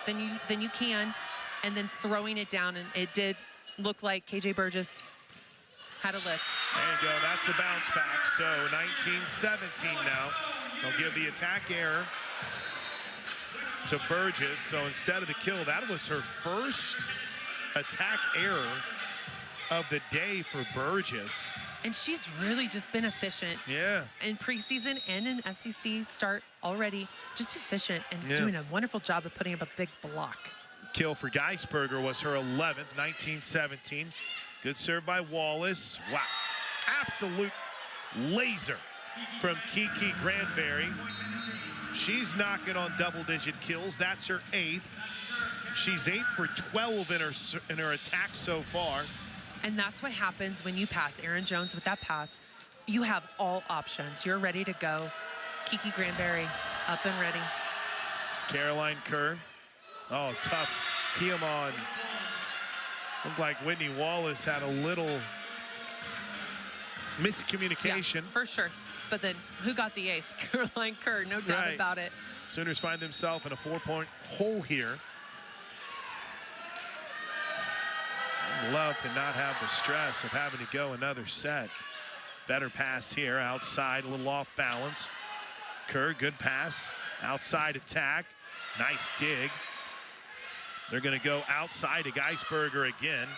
than you can, and then throwing it down. And it did look like KJ Burgess had a lift. There you go. That's a bounce back. So 19-17 now. They'll give the attack error to Burgess. So instead of the kill, that was her first attack error of the day for Burgess. And she's really just been efficient. Yeah. In preseason and in SEC start already. Just efficient and doing a wonderful job of putting up a big block. Kill for Geisberger was her 11th, 19-17. Good serve by Wallace. Wow. Absolute laser from Kiki Granberry. She's knocking on double-digit kills. That's her 8th. She's 8 for 12 in her attack so far. And that's what happens when you pass. Erin Jones with that pass, you have all options. You're ready to go. Kiki Granberry up and ready. Caroline Kerr. Oh, tough. Kiamon. Looked like Whitney Wallace had a little miscommunication. Yeah, for sure. But then who got the ace? Caroline Kerr, no doubt about it. Sooners find themselves in a 4-point hole here. I'd love to not have the stress of having to go another set. Better pass here, outside, a little off balance. Kerr, good pass, outside attack, nice dig. They're gonna go outside to Geisberger again.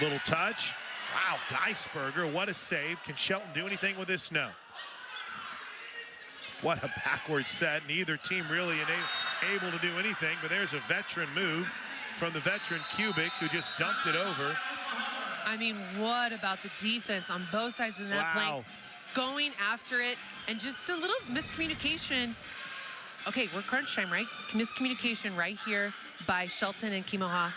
Little touch. Wow, Geisberger, what a save. Can Shelton do anything with this? No. What a backward set. Neither team really able to do anything, but there's a veteran move from the veteran Kubik, who just dumped it over. I mean, what about the defense on both sides of the net, playing, going after it, and just a little miscommunication. Okay, we're crunch time, right? Miscommunication right here by Shelton and Kimoha. I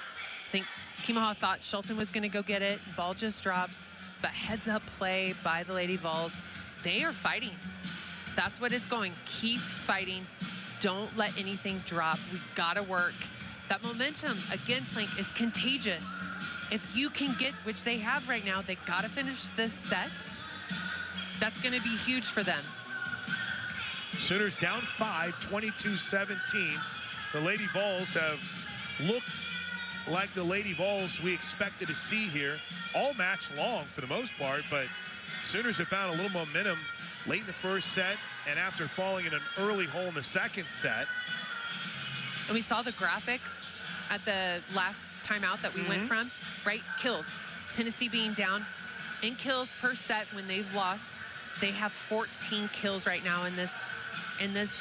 think Kimoha thought Shelton was going to go get it. Ball just drops, but heads up play by the Lady Vols. They are fighting. That's what it's going. Keep fighting. Don't let anything drop. We got to work. That momentum, again, Plank, is contagious. If you can get, which they have right now, they got to finish this set. That's going to be huge for them. Sooners down 5, 22-17. The Lady Vols have looked like the Lady Vols we expected to see here all match long for the most part, but Sooners have found a little momentum late in the first set and after falling in an early hole in the second set. And we saw the graphic at the last timeout that we went from, right? Kills. Tennessee being down in kills per set when they've lost. They have 14 kills right now in this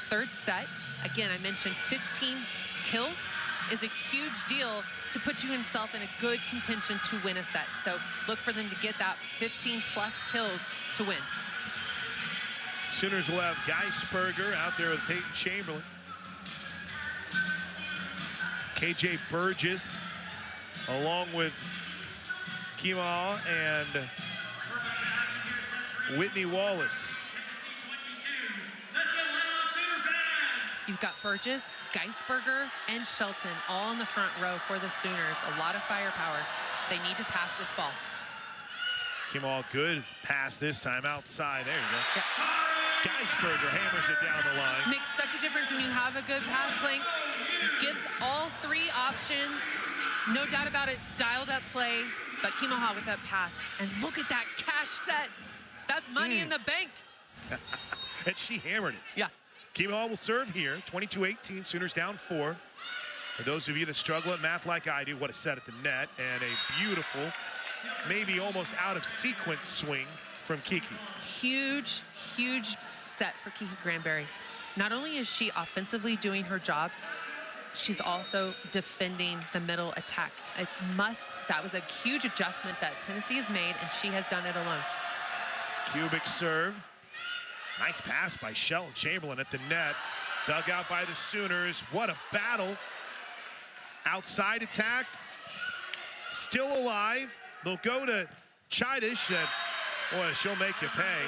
third set. Again, I mentioned 15 kills is a huge deal to put you himself in a good contention to win a set. So look for them to get that 15 plus kills to win. Sooners will have Geisberger out there with Peyton Chamberlain. KJ Burgess along with Kima and Whitney Wallace. You've got Burgess, Geisberger, and Shelton all in the front row for the Sooners. A lot of firepower. They need to pass this ball. Kima, good pass this time outside. There you go. Yeah. Geisberger hammers it down the line. Makes such a difference when you have a good pass play. Gives all three options. No doubt about it, dialed up play. But Kimoha with that pass. And look at that cash set. That's money in the bank. And she hammered it. Yeah. Kimoha will serve here. 22-18, Sooners down 4. For those of you that struggle at math like I do, what a set at the net. And a beautiful, maybe almost out of sequence swing from Kiki. Huge, huge set for Kiki Granberry. Not only is she offensively doing her job, she's also defending the middle attack. That was a huge adjustment that Tennessee has made, and she has done it alone. Kubik serve. Nice pass by Shelton Chamberlain at the net. Dug out by the Sooners. What a battle. Outside attack. Still alive. They'll go to Chidish. Boy, she'll make you pay.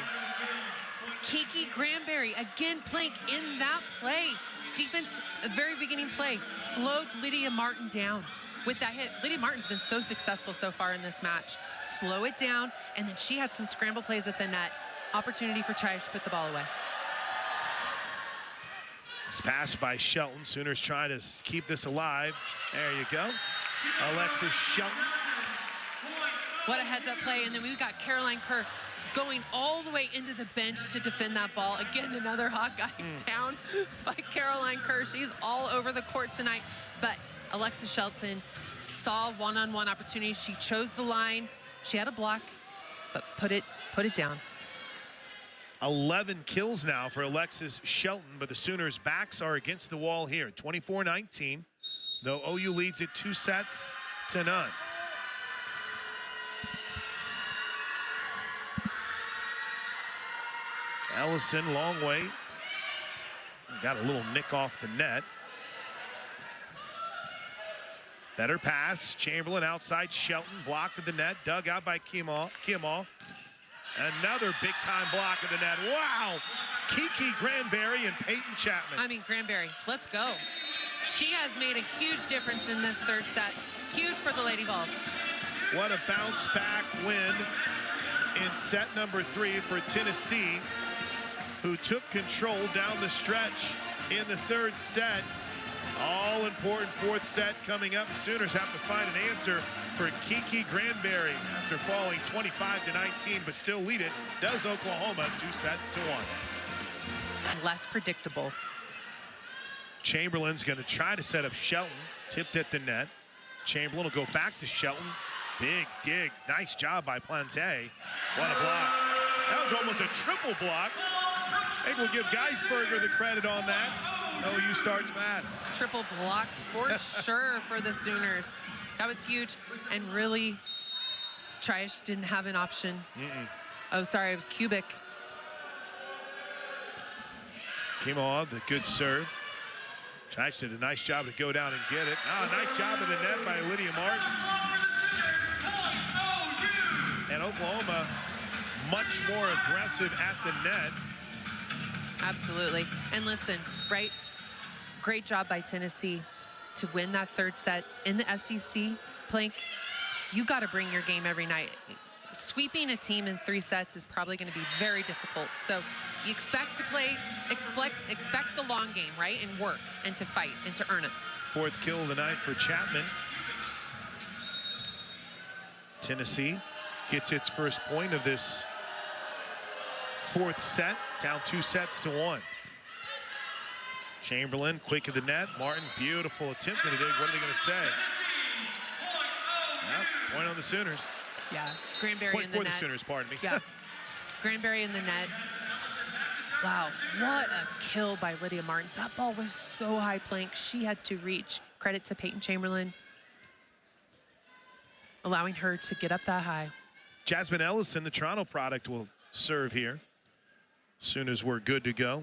Kiki Granberry, again, Plank in that play. Defense, very beginning play, slowed Lydia Martin down with that hit. Lydia Martin's been so successful so far in this match. Slow it down, and then she had some scramble plays at the net. Opportunity for Chidish to put the ball away. It's passed by Shelton. Sooners trying to keep this alive. There you go. Alexis Shelton. What a heads-up play, and then we've got Caroline Kerr going all the way into the bench to defend that ball. Again, another Hawkeye down by Caroline Kerr. She's all over the court tonight, but Alexis Shelton saw one-on-one opportunities. She chose the line. She had a block, but put it down. 11 kills now for Alexis Shelton, but the Sooners' backs are against the wall here. 24-19, though OU leads it 2-0. Ellison, long way. Got a little nick off the net. Better pass. Chamberlain outside Shelton. Blocked at the net. Dug out by Kima. Another big-time block of the net. Wow! Kiki Granberry and Peyton Chapman. I mean, Granberry, let's go. She has made a huge difference in this third set. Huge for the Lady Vols. What a bounce-back win in set number 3 for Tennessee, who took control down the stretch in the third set. All-important fourth set coming up. Sooners have to find an answer for Kiki Granberry after falling 25-19, but still lead it. Does Oklahoma 2-1. Less predictable. Chamberlain's going to try to set up Shelton. Tipped at the net. Chamberlain will go back to Shelton. Big dig. Nice job by Plante. What a block. That was almost a triple block. Maybe we'll give Geisberger the credit on that. OU starts fast. Triple block for sure for the Sooners. That was huge. And really, Trish didn't have an option. Oh, sorry, it was Kubik. Kimoa, the good serve. Trish did a nice job to go down and get it. Nice job in the net by Lydia Martin. And Oklahoma much more aggressive at the net. Absolutely. And listen, right? Great job by Tennessee to win that third set in the SEC. Plank, you got to bring your game every night. Sweeping a team in 3 sets is probably going to be very difficult. So you expect to play, expect the long game, right? And work and to fight and to earn it. 4th kill of the night for Chapman. Tennessee gets its first point of this 4th set, down 2-1. Chamberlain, quick of the net. Martin, beautiful attempt at a dig. What are they going to say? Well, point on the Sooners. Yeah, Granberry Point in the for net. the Sooners, pardon me. Yeah, Granberry in the net. Wow, what a kill by Lydia Martin. That ball was so high, Plank. She had to reach. Credit to Peyton Chamberlain, allowing her to get up that high. Jasmine Ellison, the Toronto product, will serve here. As soon as we're good to go.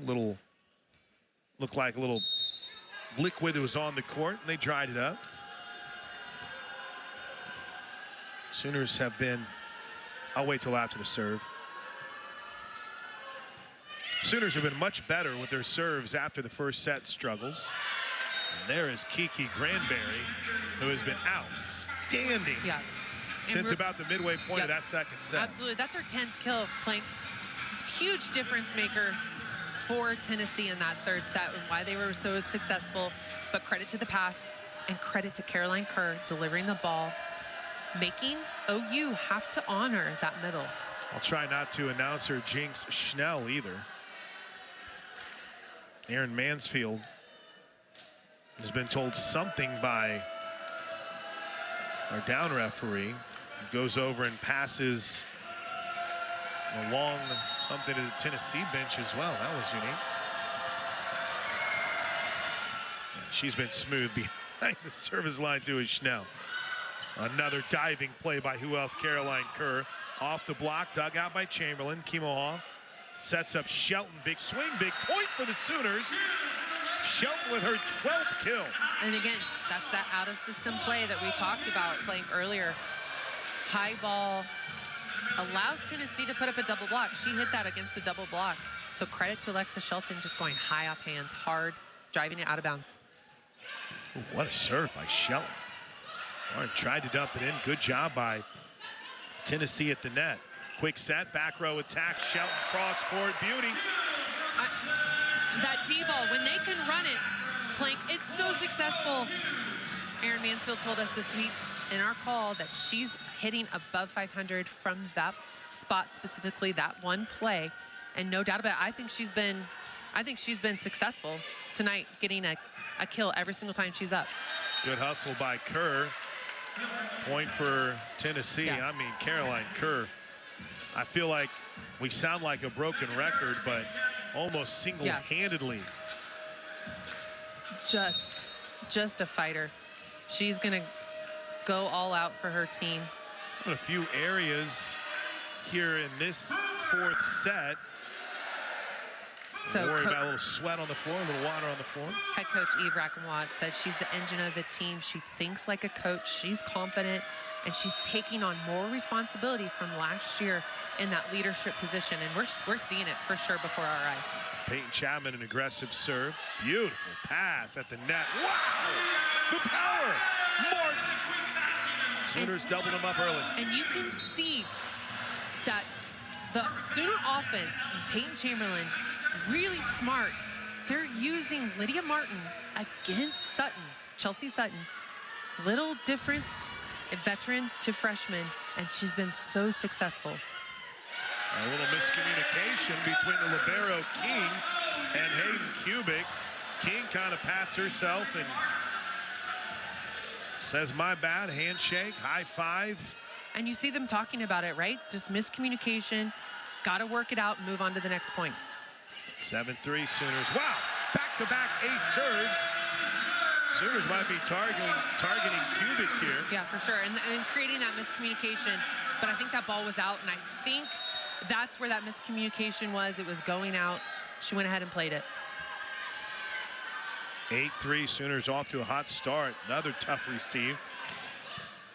Looked like a little liquid was on the court, and they dried it up. Sooners have been, I'll wait till after the serve. Sooners have been much better with their serves after the first set struggles. And there is Kiki Granberry, who has been outstanding since about the midway point of that second set. Absolutely, that's her 10th kill, Plank. Huge difference maker for Tennessee in that third set and why they were so successful. But credit to the pass and credit to Caroline Kerr delivering the ball, making OU have to honor that middle. I'll try not to announce her jinx Schnell either. Aaron Mansfield has been told something by our down referee. He goes over and passes along something to the Tennessee bench as well. That was unique. Yeah, she's been smooth behind the service line too, is Schnell. Another diving play by who else? Caroline Kerr. Off the block, dug out by Chamberlain. Kimoa sets up Shelton. Big swing, big point for the Sooners. Shelton with her 12th kill. And again, that's that out-of-system play that we talked about playing earlier. High ball allows Tennessee to put up a double block. She hit that against a double block. So credit to Alexa Shelton, just going high off hands, hard, driving it out of bounds. Ooh, what a serve by Shelton. Martin tried to dump it in. Good job by Tennessee at the net. Quick set, back row attack. Shelton cross court, beauty. That D-ball, when they can run it, Plank, it's so successful. Aaron Mansfield told us this week in our call that she's hitting above 500 from that spot, specifically that one play. And no doubt about it, I think she's been successful tonight, getting a kill every single time she's up. Good hustle by Kerr. Point for Tennessee. Yeah. I mean, Caroline Kerr. I feel like we sound like a broken record, but almost single-handedly. Just a fighter. She's gonna go all out for her team. In a few areas here in this fourth set So worry about a little sweat on the floor, a little water on the floor. head coach Eve Rackamwad said she's the engine of the team. She thinks like a coach. She's confident, and she's taking on more responsibility from last year in that leadership position. And we're seeing it for sure before our eyes. Peyton Chapman, an aggressive serve. Beautiful pass at the net. Wow! The power! Martin! Sooners doubled him up early. And you can see that the Sooner offense, Peyton Chamberlain, really smart. They're using Lydia Martin against Sutton, Chelsea Sutton. Little difference, a veteran to freshman, and she's been so successful. A little miscommunication between the libero King and Hayden Kubik. King kind of pats herself and says, my bad, handshake, high five. And you see them talking about it, right? Just miscommunication. Got to work it out and move on to the next point. 7-3 Sooners. Wow, back-to-back ace serves. Sooners might be targeting Kubik here. Yeah, for sure, and creating that miscommunication. But I think that ball was out, and I think that's where that miscommunication was. It was going out. She went ahead and played it. 8-3 Sooners off to a hot start. Another tough receive.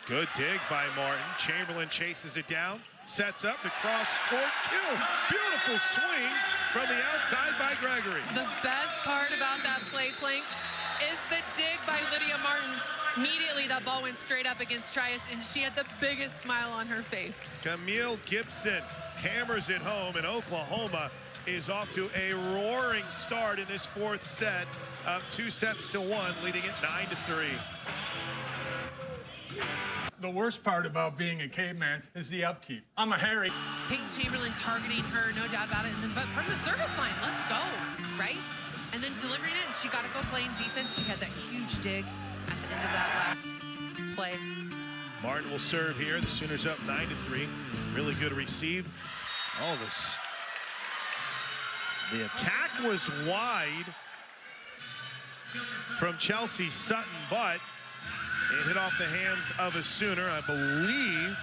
Good dig by Martin. Chamberlain chases it down, sets up the cross court kill. Beautiful swing from the outside by Gregory. The best part about that play, Plank, is the dig by Lydia Martin. Immediately that ball went straight up against Trias, and she had the biggest smile on her face. Camille Gibson hammers it home, and Oklahoma is off to a roaring start in this fourth set, up 2-1, leading it 9-3. The worst part about being a caveman is the upkeep. I'm a Harry. Peyton Chamberlain targeting her, no doubt about it. And then, but from the service line, let's go, right? And then delivering it, and she got to go playing defense. She had that huge dig at the end of that last play. Martin will serve here. The Sooners up 9-3. Really good receive. All this. The attack was wide from Chelsea Sutton, but it hit off the hands of a Sooner. I believe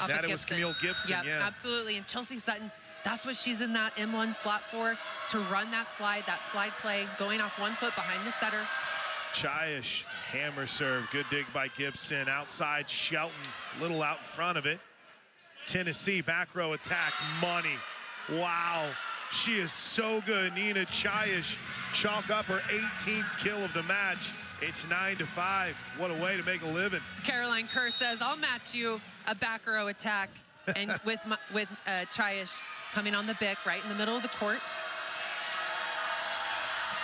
that it was Camille Gibson. Yep, yeah, absolutely. And Chelsea Sutton, that's what she's in that M1 slot for, to run that slide play, going off 1 foot behind the setter. Chiash, hammer serve. Good dig by Gibson. Outside Shelton, little out in front of it. Tennessee back row attack. Money. Wow. She is so good. Nina Chiash chalk up her 18th kill of the match. It's 9-5. What a way to make a living. Caroline Kerr says, I'll match you a back row attack. And with Chiash coming on the bick right in the middle of the court.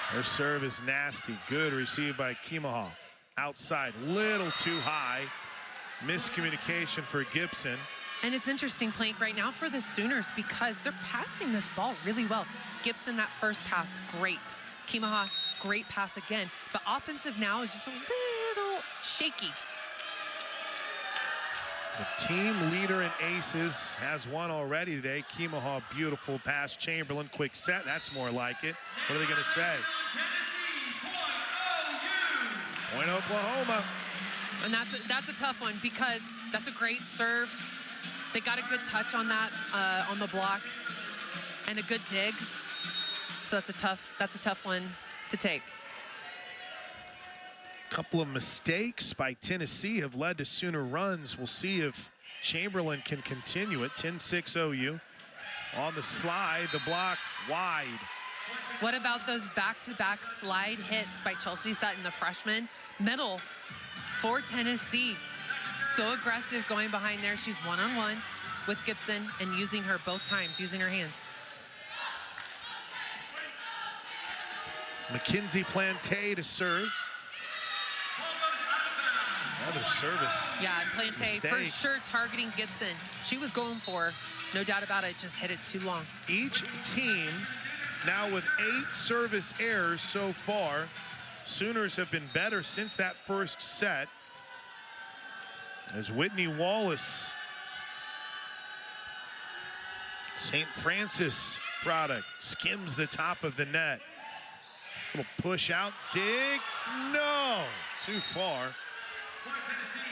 Her serve is nasty. Good received by Kimaha. Outside, little too high. Miscommunication for Gibson. And it's interesting, Plank, right now for the Sooners because they're passing this ball really well. Gibson, that first pass, great. Kimaha, great pass again. But offensive now is just a little shaky. The team leader in aces has one already today. Kimaha, beautiful pass. Chamberlain, quick set. That's more like it. What are they going to say? Point Oklahoma. And that's a tough one because that's a great serve. They got a good touch on that, on the block, and a good dig. So that's a tough one to take. Couple of mistakes by Tennessee have led to Sooner runs. We'll see if Chamberlain can continue it. 10-6 OU. On the slide, the block wide. What about those back-to-back slide hits by Chelsea Sutton, the freshman? Middle for Tennessee. So aggressive going behind there. She's one-on-one with Gibson and using her both times, using her hands. Mackenzie Plante to serve. Another service. Yeah, and Plante mistake. for sure targeting Gibson. She was going for her. No doubt about it, just hit it too long. Each team now with 8 service errors so far. Sooners have been better since that first set. As Whitney Wallace, St. Francis product, skims the top of the net. Little push out, dig, no, too far.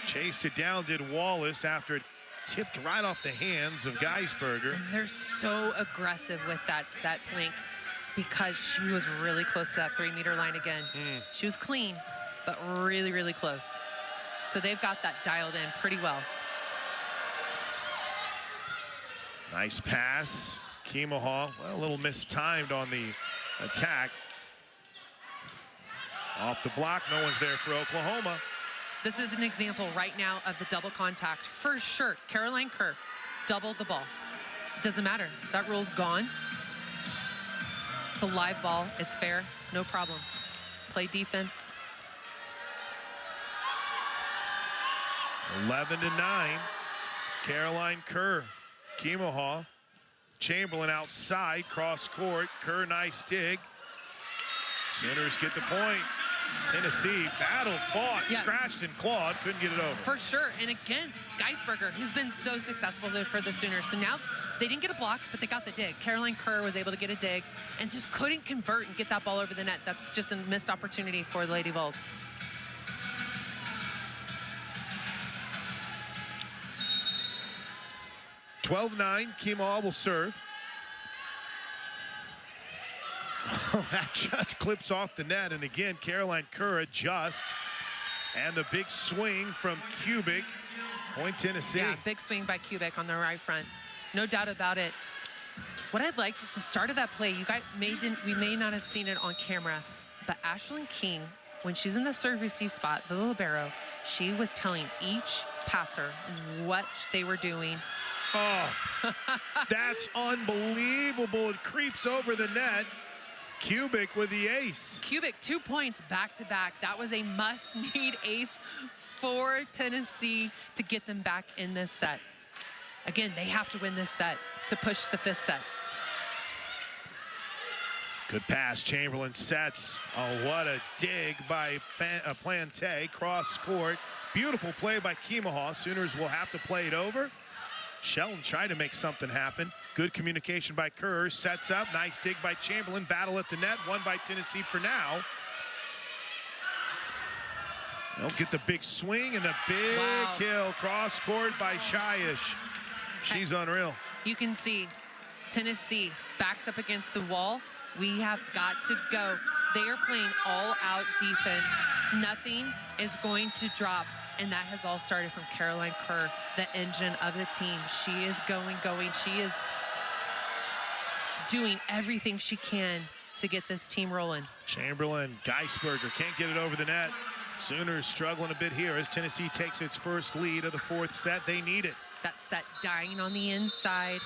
Chased it down, did Wallace after it tipped right off the hands of Geisberger. And they're so aggressive with that set, Plank. because she was really close to that 3-meter line again. She was clean, but really, really close. So they've got that dialed in pretty well. Nice pass. Kimoha, well, a little mistimed on the attack. Off the block, no one's there for Oklahoma. This is an example right now of the double contact. For sure, Caroline Kerr doubled the ball. Doesn't matter. That rule's gone. It's a live ball. It's fair. No problem. Play defense. 11-9. Caroline Kerr. Kimoha. Chamberlain outside, cross court. Kerr, nice dig. Sooners get the point. Tennessee battled, fought, Yes. scratched and clawed, couldn't get it over. For sure, and against Geisberger, who's been so successful for the Sooners. So now they didn't get a block, but they got the dig. Caroline Kerr was able to get a dig and just couldn't convert and get that ball over the net. That's just a missed opportunity for the Lady Vols. $12-9, Kimoha will serve. That just clips off the net, and again, Caroline Kerr adjusts. And the big swing from Kubik. Point Tennessee. Yeah, big swing by Kubik on the right front. No doubt about it. What I liked at the start of that play, you guys we may not have seen it on camera, but Ashlyn King, when she's in the serve receive spot, the libero, she was telling each passer what they were doing. Oh, that's unbelievable. It creeps over the net. Kubik with the ace. Kubik, 2 points back-to-back. That was a must-need ace for Tennessee to get them back in this set. Again, they have to win this set to push the 5th set. Good pass, Chamberlain sets. Oh, what a dig by Plante, cross court. Beautiful play by Kimoha. Sooners will have to play it over. Shelton tried to make something happen. Good communication by Kerr, sets up, nice dig by Chamberlain, battle at the net, won by Tennessee for now. They'll get the big swing and the big kill, cross court by Shayish. She's unreal. You can see Tennessee backs up against the wall. We have got to go. They are playing all-out defense. Nothing is going to drop. And that has all started from Caroline Kerr, the engine of the team. She is going. She is doing everything she can to get this team rolling. Chamberlain, Geisberger can't get it over the net. Sooners struggling a bit here as Tennessee takes its first lead of the 4th set. They need it. That set dying on the inside.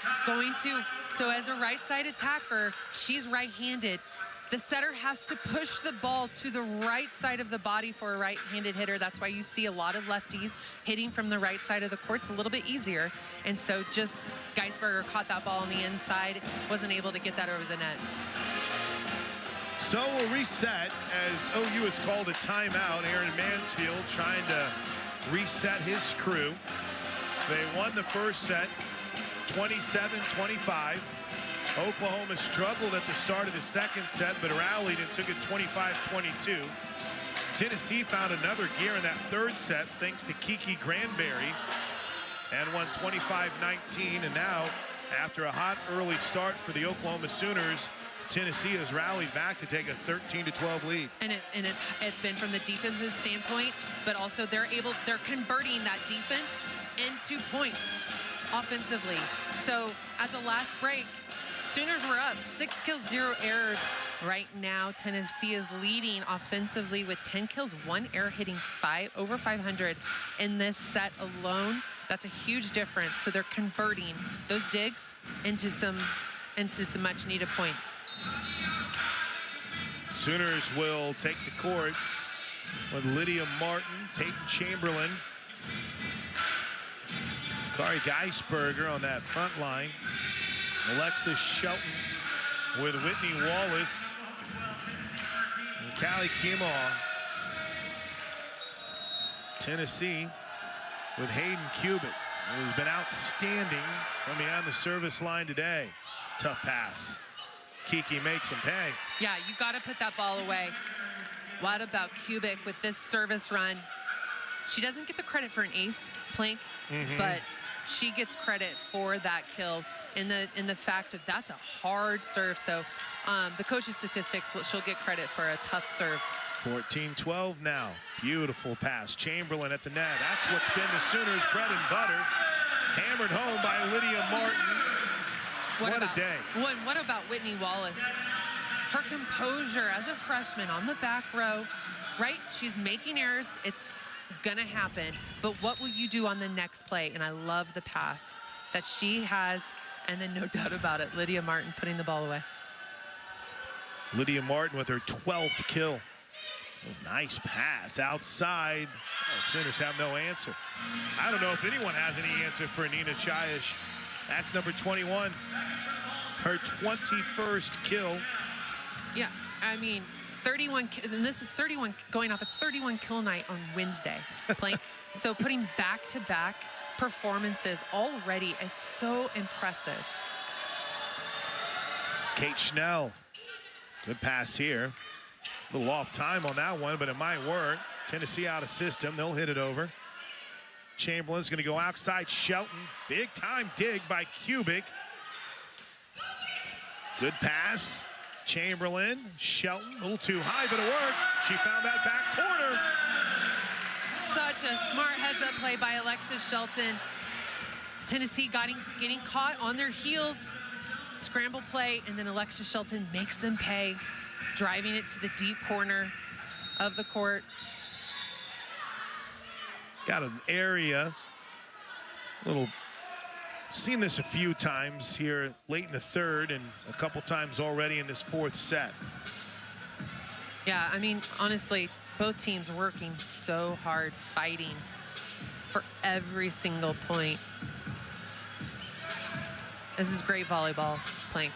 It's going to, so as a right side attacker, she's right-handed. The setter has to push the ball to the right side of the body for a right-handed hitter. That's why you see a lot of lefties hitting from the right side of the court. It's a little bit easier. And so just Geisberger caught that ball on the inside, wasn't able to get that over the net. So we'll reset as OU has called a timeout. Aaron Mansfield trying to reset his crew. They won the first set, 27-25. Oklahoma struggled at the start of the second set, but rallied and took it 25-22. Tennessee found another gear in that third set thanks to Kiki Granberry and won 25-19. And now, after a hot early start for the Oklahoma Sooners, Tennessee has rallied back to take a 13-12 lead. And it's been from the defensive standpoint, but also they're converting that defense into points offensively. So at the last break, Sooners were up 6 kills, 0 errors. Right now, Tennessee is leading offensively with 10 kills, 1 error, hitting over 500 in this set alone. That's a huge difference. So they're converting those digs into some much needed points. Sooners will take the court with Lydia Martin, Peyton Chamberlain, Kari Geisberger on that front line. Alexis Shelton with Whitney Wallace and Callie Kimoha. Tennessee with Hayden Kubik, who's been outstanding from behind the service line today. Tough pass. Kiki makes him pay. Yeah, you got to put that ball away. What about Kubik with this service run? She doesn't get the credit for an ace, Plank, but she gets credit for that kill in the fact that that's a hard serve. So the coach's statistics, she'll get credit for a tough serve. 14-12 now. Beautiful pass. Chamberlain at the net. That's what's been the Sooners' bread and butter. Hammered home by Lydia Martin. What a day. What about Whitney Wallace? Her composure as a freshman on the back row, right? She's making errors. It's gonna happen. But what will you do on the next play? And I love the pass that she has. And then no doubt about it, Lydia Martin putting the ball away. Lydia Martin with her 12th kill. Oh, nice pass outside. Oh, Sooners have no answer. I don't know if anyone has any answer for Nina Chayish. That's number 21. Her 21st kill. Yeah, I mean, 31, and this is 31, going off a 31 kill night on Wednesday. Playing, so putting back-to-back performances already is so impressive. Kate Schnell. Good pass here. A little off time on that one, but it might work. Tennessee out of system. They'll hit it over. Chamberlain's going to go outside Shelton. Big time dig by Kubik. Good pass. Chamberlain, Shelton, a little too high, but it worked. She found that back corner. Such a smart heads-up play by Alexis Shelton. Tennessee getting caught on their heels. Scramble play, and then Alexis Shelton makes them pay, driving it to the deep corner of the court. Got an area. Seen this a few times here late in the third and a couple times already in this fourth set. Yeah, I mean, honestly, both teams working so hard, fighting for every single point. This is great volleyball, Plank.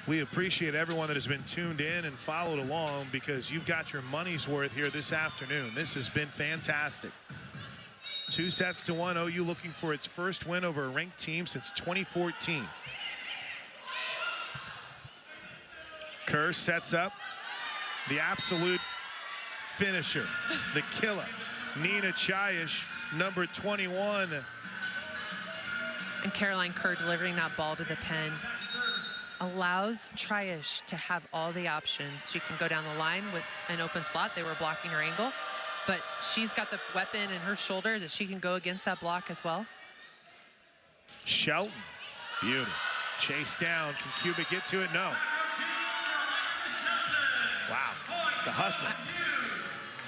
We appreciate everyone that has been tuned in and followed along, because you've got your money's worth here this afternoon. This has been fantastic. 2-1, OU looking for its first win over a ranked team since 2014. Kerr sets up the absolute finisher, the killer, Nina Chayish, number 21. And Caroline Kerr delivering that ball to the pen allows Chayish to have all the options. She can go down the line with an open slot. They were blocking her angle, but she's got the weapon in her shoulder that she can go against that block as well. Shelton, beauty. Chase down, can Kubik get to it? No. Wow, the hustle.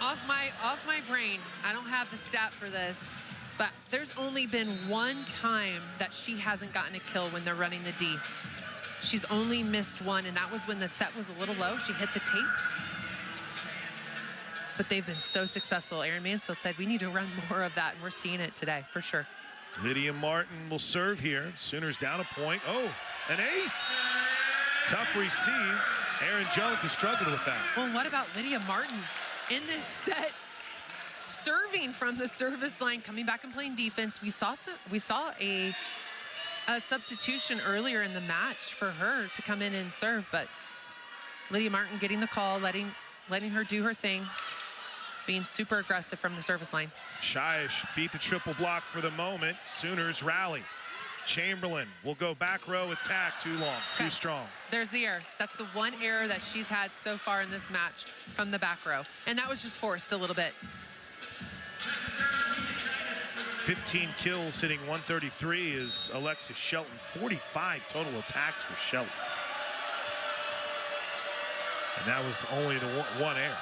Off my brain, I don't have the stat for this, but there's only been one time that she hasn't gotten a kill when they're running the D. She's only missed one, and that was when the set was a little low. She hit the tape. But they've been so successful. Erin Mansfield said, we need to run more of that, and we're seeing it today, for sure. Lydia Martin will serve here. Sooners down a point. Oh, an ace. Tough receive. Aaron Jones has struggled with that. Well, what about Lydia Martin in this set? Serving from the service line, coming back and playing defense. We saw a substitution earlier in the match for her to come in and serve, but Lydia Martin getting the call, letting her do her thing, being super aggressive from the service line. Chayish beat the triple block for the moment. Sooners rally. Chamberlain will go back row attack. Too long, too strong. There's the error. That's the one error that she's had so far in this match from the back row, and that was just forced a little bit. 15 kills, hitting 133 is Alexis Shelton. 45 total attacks for Shelton. And that was only the one error.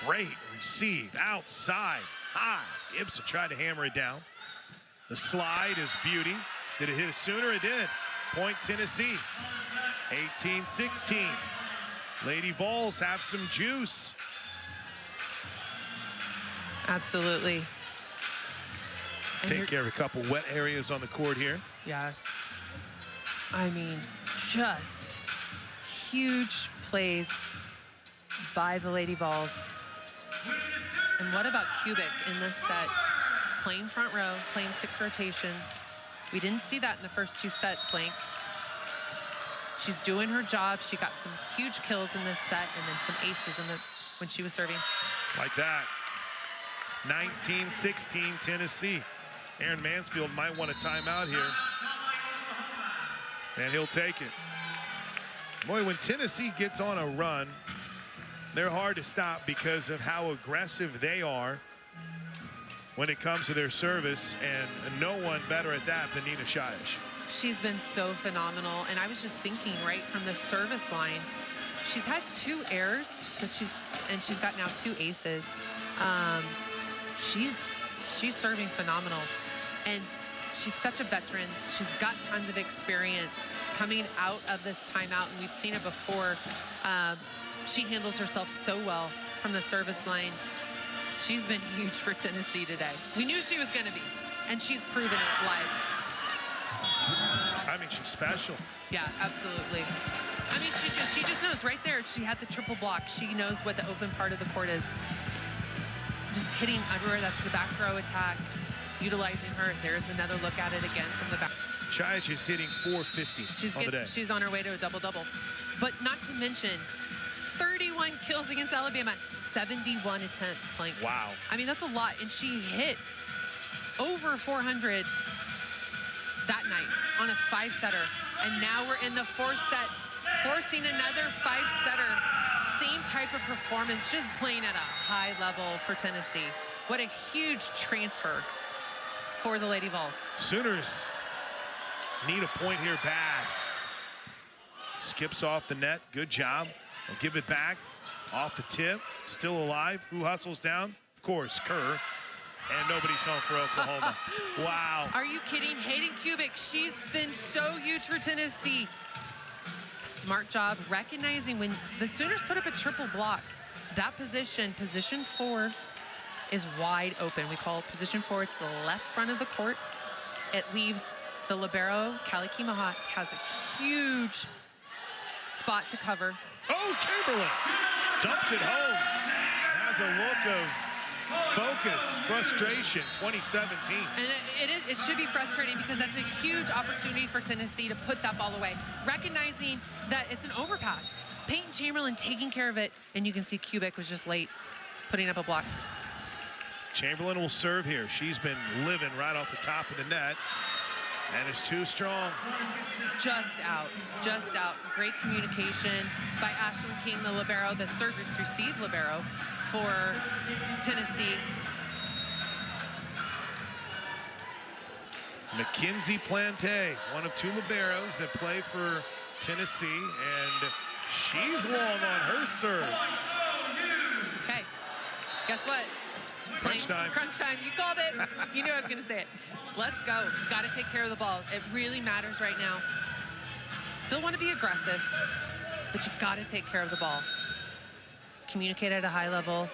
Great receive outside, high. Gibson tried to hammer it down. The slide is beauty. Did it hit a Sooner? It did. Point Tennessee. 18-16. Lady Vols have some juice. Absolutely. Take care of a couple wet areas on the court here. Yeah. I mean, just huge plays by the Lady Vols. And what about Kubik in this set? Playing front row, playing 6 rotations. We didn't see that in the first 2 sets, Blank. She's doing her job. She got some huge kills in this set and then some aces when she was serving. Like that. 19-16 Tennessee. Erin Mansfield might want a timeout here. And he'll take it. Boy, when Tennessee gets on a run, they're hard to stop because of how aggressive they are when it comes to their service, and no one better at that than Nina Shiash. She's been so phenomenal, and I was just thinking right from the service line, she's had 2 errors because she's got now 2 aces. She's serving phenomenal, and she's such a veteran. She's got tons of experience coming out of this timeout, and we've seen it before. She handles herself so well from the service line. She's been huge for Tennessee today. We knew she was going to be, and she's proven it live. I mean, she's special. Yeah, absolutely. I mean, she just knows right there. She had the triple block. She knows what the open part of the court is. Just hitting everywhere. That's the back row attack. Utilizing her. There's another look at it again from the back. Shiash is hitting 450 on the day. She's on her way to a double-double. But not to mention, 31 kills against Alabama, 71 attempts playing. Wow. I mean, that's a lot. And she hit over 400 that night on a 5-setter. And now we're in the 4th set, forcing another 5-setter. Same type of performance, just playing at a high level for Tennessee. What a huge transfer for the Lady Vols. Sooners need a point here bad. Skips off the net. Good job. They'll give it back. Off the tip. Still alive. Who hustles down? Of course, Kerr. And nobody's home for Oklahoma. Wow. Are you kidding? Hayden Kubik, she's been so huge for Tennessee. Smart job recognizing when the Sooners put up a triple block. That position 4, is wide open. We call it position 4. It's the left front of the court. It leaves the libero, Kaliki Mahat, has a huge spot to cover. Oh, Chamberlain dumps it home. Has a look of focus, frustration, 2017. And it should be frustrating because that's a huge opportunity for Tennessee to put that ball away. Recognizing that it's an overpass. Peyton Chamberlain taking care of it, and you can see Kubik was just late putting up a block. Chamberlain will serve here. She's been living right off the top of the net, and it's too strong. Just out. Great communication by Ashlyn King, the libero, the service receive libero for Tennessee. Mackenzie Plante, one of 2 liberos that play for Tennessee, and she's long on her serve. Okay, guess what? Crunch time. Crunch time, you called it. You knew I was gonna say it. Let's go. Got to take care of the ball. It really matters right now. Still want to be aggressive, but you got to take care of the ball. Communicate at a high level.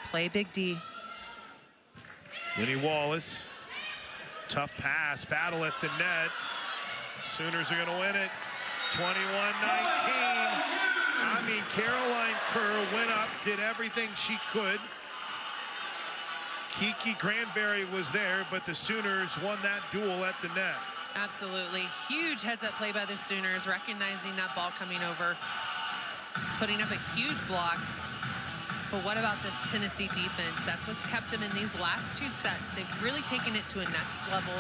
Play Big D. Winnie Wallace, tough pass, battle at the net. Sooners are going to win it, 21-19. I mean, Caroline Kerr went up, did everything she could. Kiki Granberry was there, but the Sooners won that duel at the net. Absolutely. Huge heads-up play by the Sooners, recognizing that ball coming over, putting up a huge block. But what about this Tennessee defense? That's what's kept them in these last 2 sets. They've really taken it to a next level.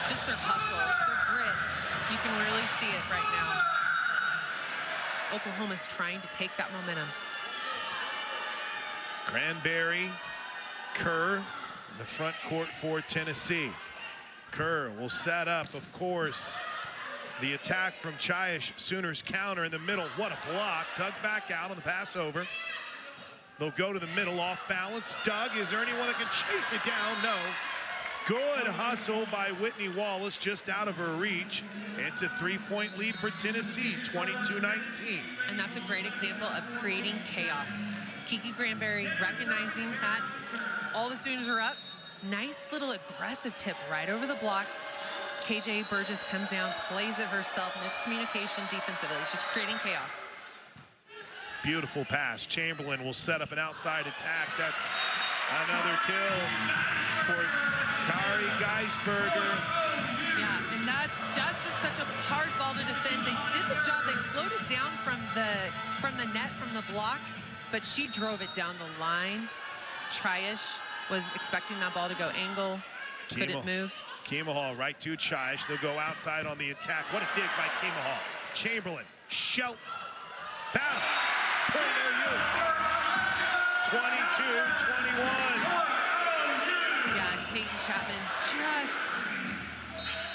Just their hustle, their grit. You can really see it right now. Oklahoma's trying to take that momentum. Granberry, Kerr, in the front court for Tennessee. Kerr will set up, of course, the attack from Chiash. Sooners counter in the middle. What a block. Dug back out on the pass over. They'll go to the middle, off balance. Doug, is there anyone that can chase it down? No. Good hustle by Whitney Wallace, just out of her reach. It's a 3-point lead for Tennessee, 22-19. And that's a great example of creating chaos. Kiki Granberry recognizing that all the Sooners are up. Nice little aggressive tip right over the block. KJ Burgess comes down, plays it herself, miscommunication defensively, just creating chaos. Beautiful pass. Chamberlain will set up an outside attack. That's another kill for Kari Geisberger. Yeah, and that's just such a hard ball to defend. They did the job. They slowed it down from the net, from the block, but she drove it down the line. Triash was expecting that ball to go angle. Couldn't move. Keemahall right to Chiash. They'll go outside on the attack. What a dig by Keemahall. Chamberlain, Shelton, battle. Point OU. 22-21. Yeah, and Peyton Chapman just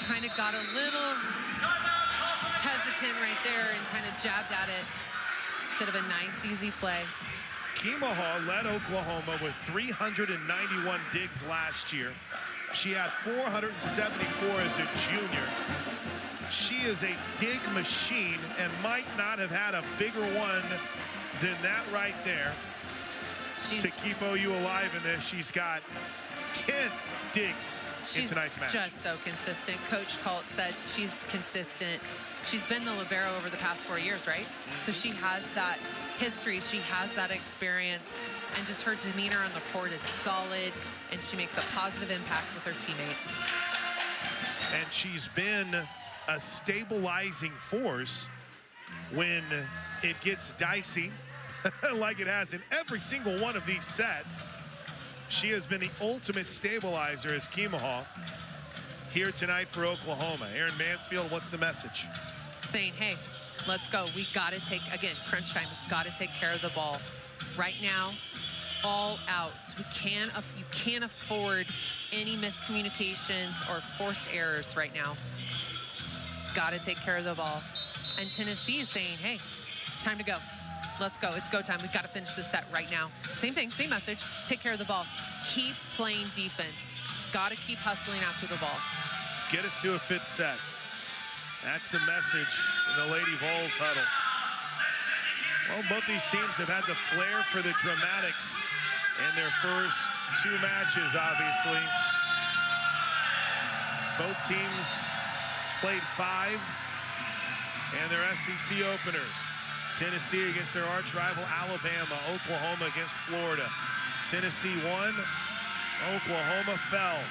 kind of got a little hesitant right there and kind of jabbed at it instead of a nice, easy play. Keemahall led Oklahoma with 391 digs last year. She had 474 as a junior. She is a dig machine and might not have had a bigger one than that right there. To keep OU alive in this, she's got 10 digs in tonight's match. She's just so consistent. Coach Colt said she's consistent. She's been the libero over the past 4 years, right? So she has that history, she has that experience, and just her demeanor on the court is solid, and she makes a positive impact with her teammates. And she's been a stabilizing force when it gets dicey, like it has in every single one of these sets. She has been the ultimate stabilizer as Keemahall here tonight for Oklahoma. Aaron Mansfield, what's the message? Saying, hey, let's go. We got to take, again, crunch time. We've got to take care of the ball. Right now, all out. You can't afford any miscommunications or forced errors right now. Got to take care of the ball. And Tennessee is saying, hey, it's time to go. Let's go. It's go time. We've got to finish this set right now. Same thing, same message. Take care of the ball. Keep playing defense. Got to keep hustling after the ball. Get us to a fifth set. That's the message in the Lady Vols huddle. Well, both these teams have had the flair for the dramatics in their first two matches, obviously. Both teams played 5 and their SEC openers. Tennessee against their arch rival Alabama. Oklahoma against Florida. Tennessee won. Oklahoma fell.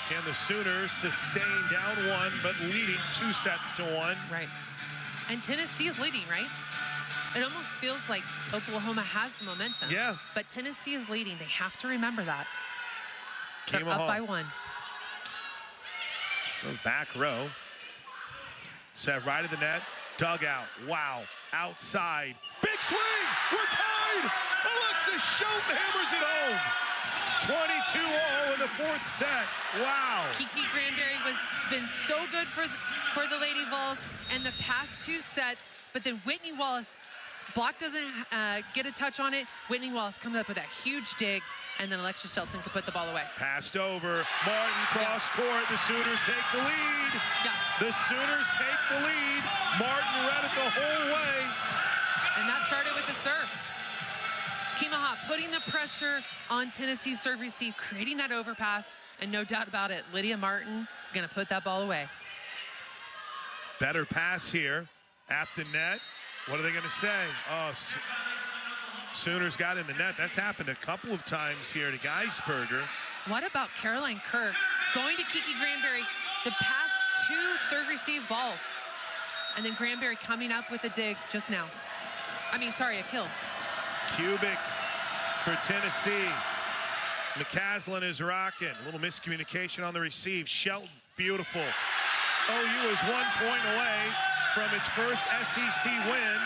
Can the Sooners sustain down 1 but leading 2 sets to 1? Right. And Tennessee is leading, right? It almost feels like Oklahoma has the momentum. Yeah. But Tennessee is leading. They have to remember that. They're Keemahall. up by 1. So back row. Set right of the net. Dugout. Wow. Outside. Big swing. We're tied. Alexis Shelton hammers it home. 22-all in the 4th set. Wow. Kiki Granberry has been so good for the Lady Vols in the past 2 sets, but then Whitney Wallace, block doesn't get a touch on it. Whitney Wallace comes up with that huge dig, and then Alexis Shelton can put the ball away. Passed over. Martin cross court. The Sooners take the lead. Yeah. The Sooners take the lead. Martin read it the whole way. And that started with the serve. Keemahall putting the pressure on Tennessee's serve receive, creating that overpass, and no doubt about it, Lydia Martin gonna put that ball away. Better pass here at the net. What are they gonna say? Oh, Sooners got in the net. That's happened a couple of times here to Geisberger. What about Caroline Kerr going to Kiki Granberry the past 2 serve receive balls? And then Granberry coming up with a dig just now. A kill. Cubic for Tennessee. McCaslin is rocking. A little miscommunication on the receive. Shelton, beautiful. OU is 1 point away from its first SEC win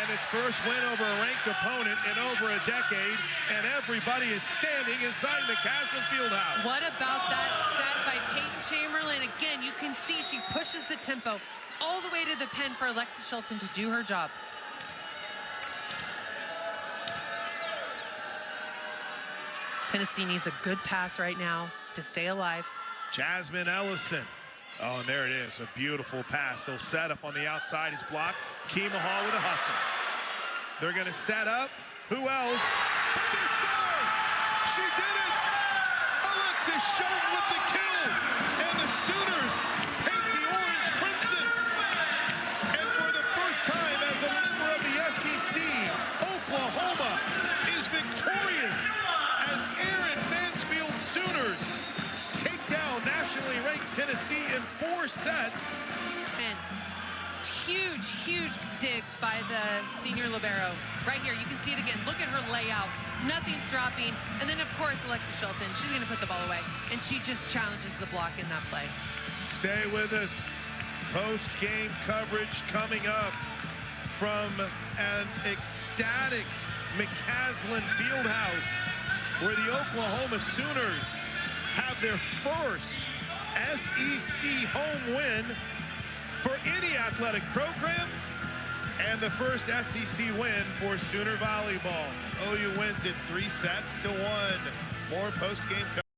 and its first win over a ranked opponent in over a decade, and everybody is standing inside McCaslin Fieldhouse. What about that set by Peyton Chamberlain? Again, you can see she pushes the tempo all the way to the pen for Alexis Shelton to do her job. Tennessee needs a good pass right now to stay alive. Jasmine Ellison. Oh, and there it is, a beautiful pass. They'll set up on the outside. It's blocked. Keemahall with a hustle. They're going to set up. Who else? They score! She did it! Alexis Shelton with the kill. And the Sooners paint the orange crimson. And for the first time as a member of the SEC, Oklahoma is victorious as Aaron Mansfield Sooners take down nationally ranked Tennessee in 4 sets. And huge huge dig by the senior libero. Right here, you can see it again. Look at her layout. Nothing's dropping. And then, of course, Alexis Shelton, she's going to put the ball away. And she just challenges the block in that play. Stay with us. Post-game coverage coming up from an ecstatic McCaslin Fieldhouse, where the Oklahoma Sooners have their first SEC home win for any athletic program and the first SEC win for Sooner Volleyball. OU wins it 3-1. More post-game coverage.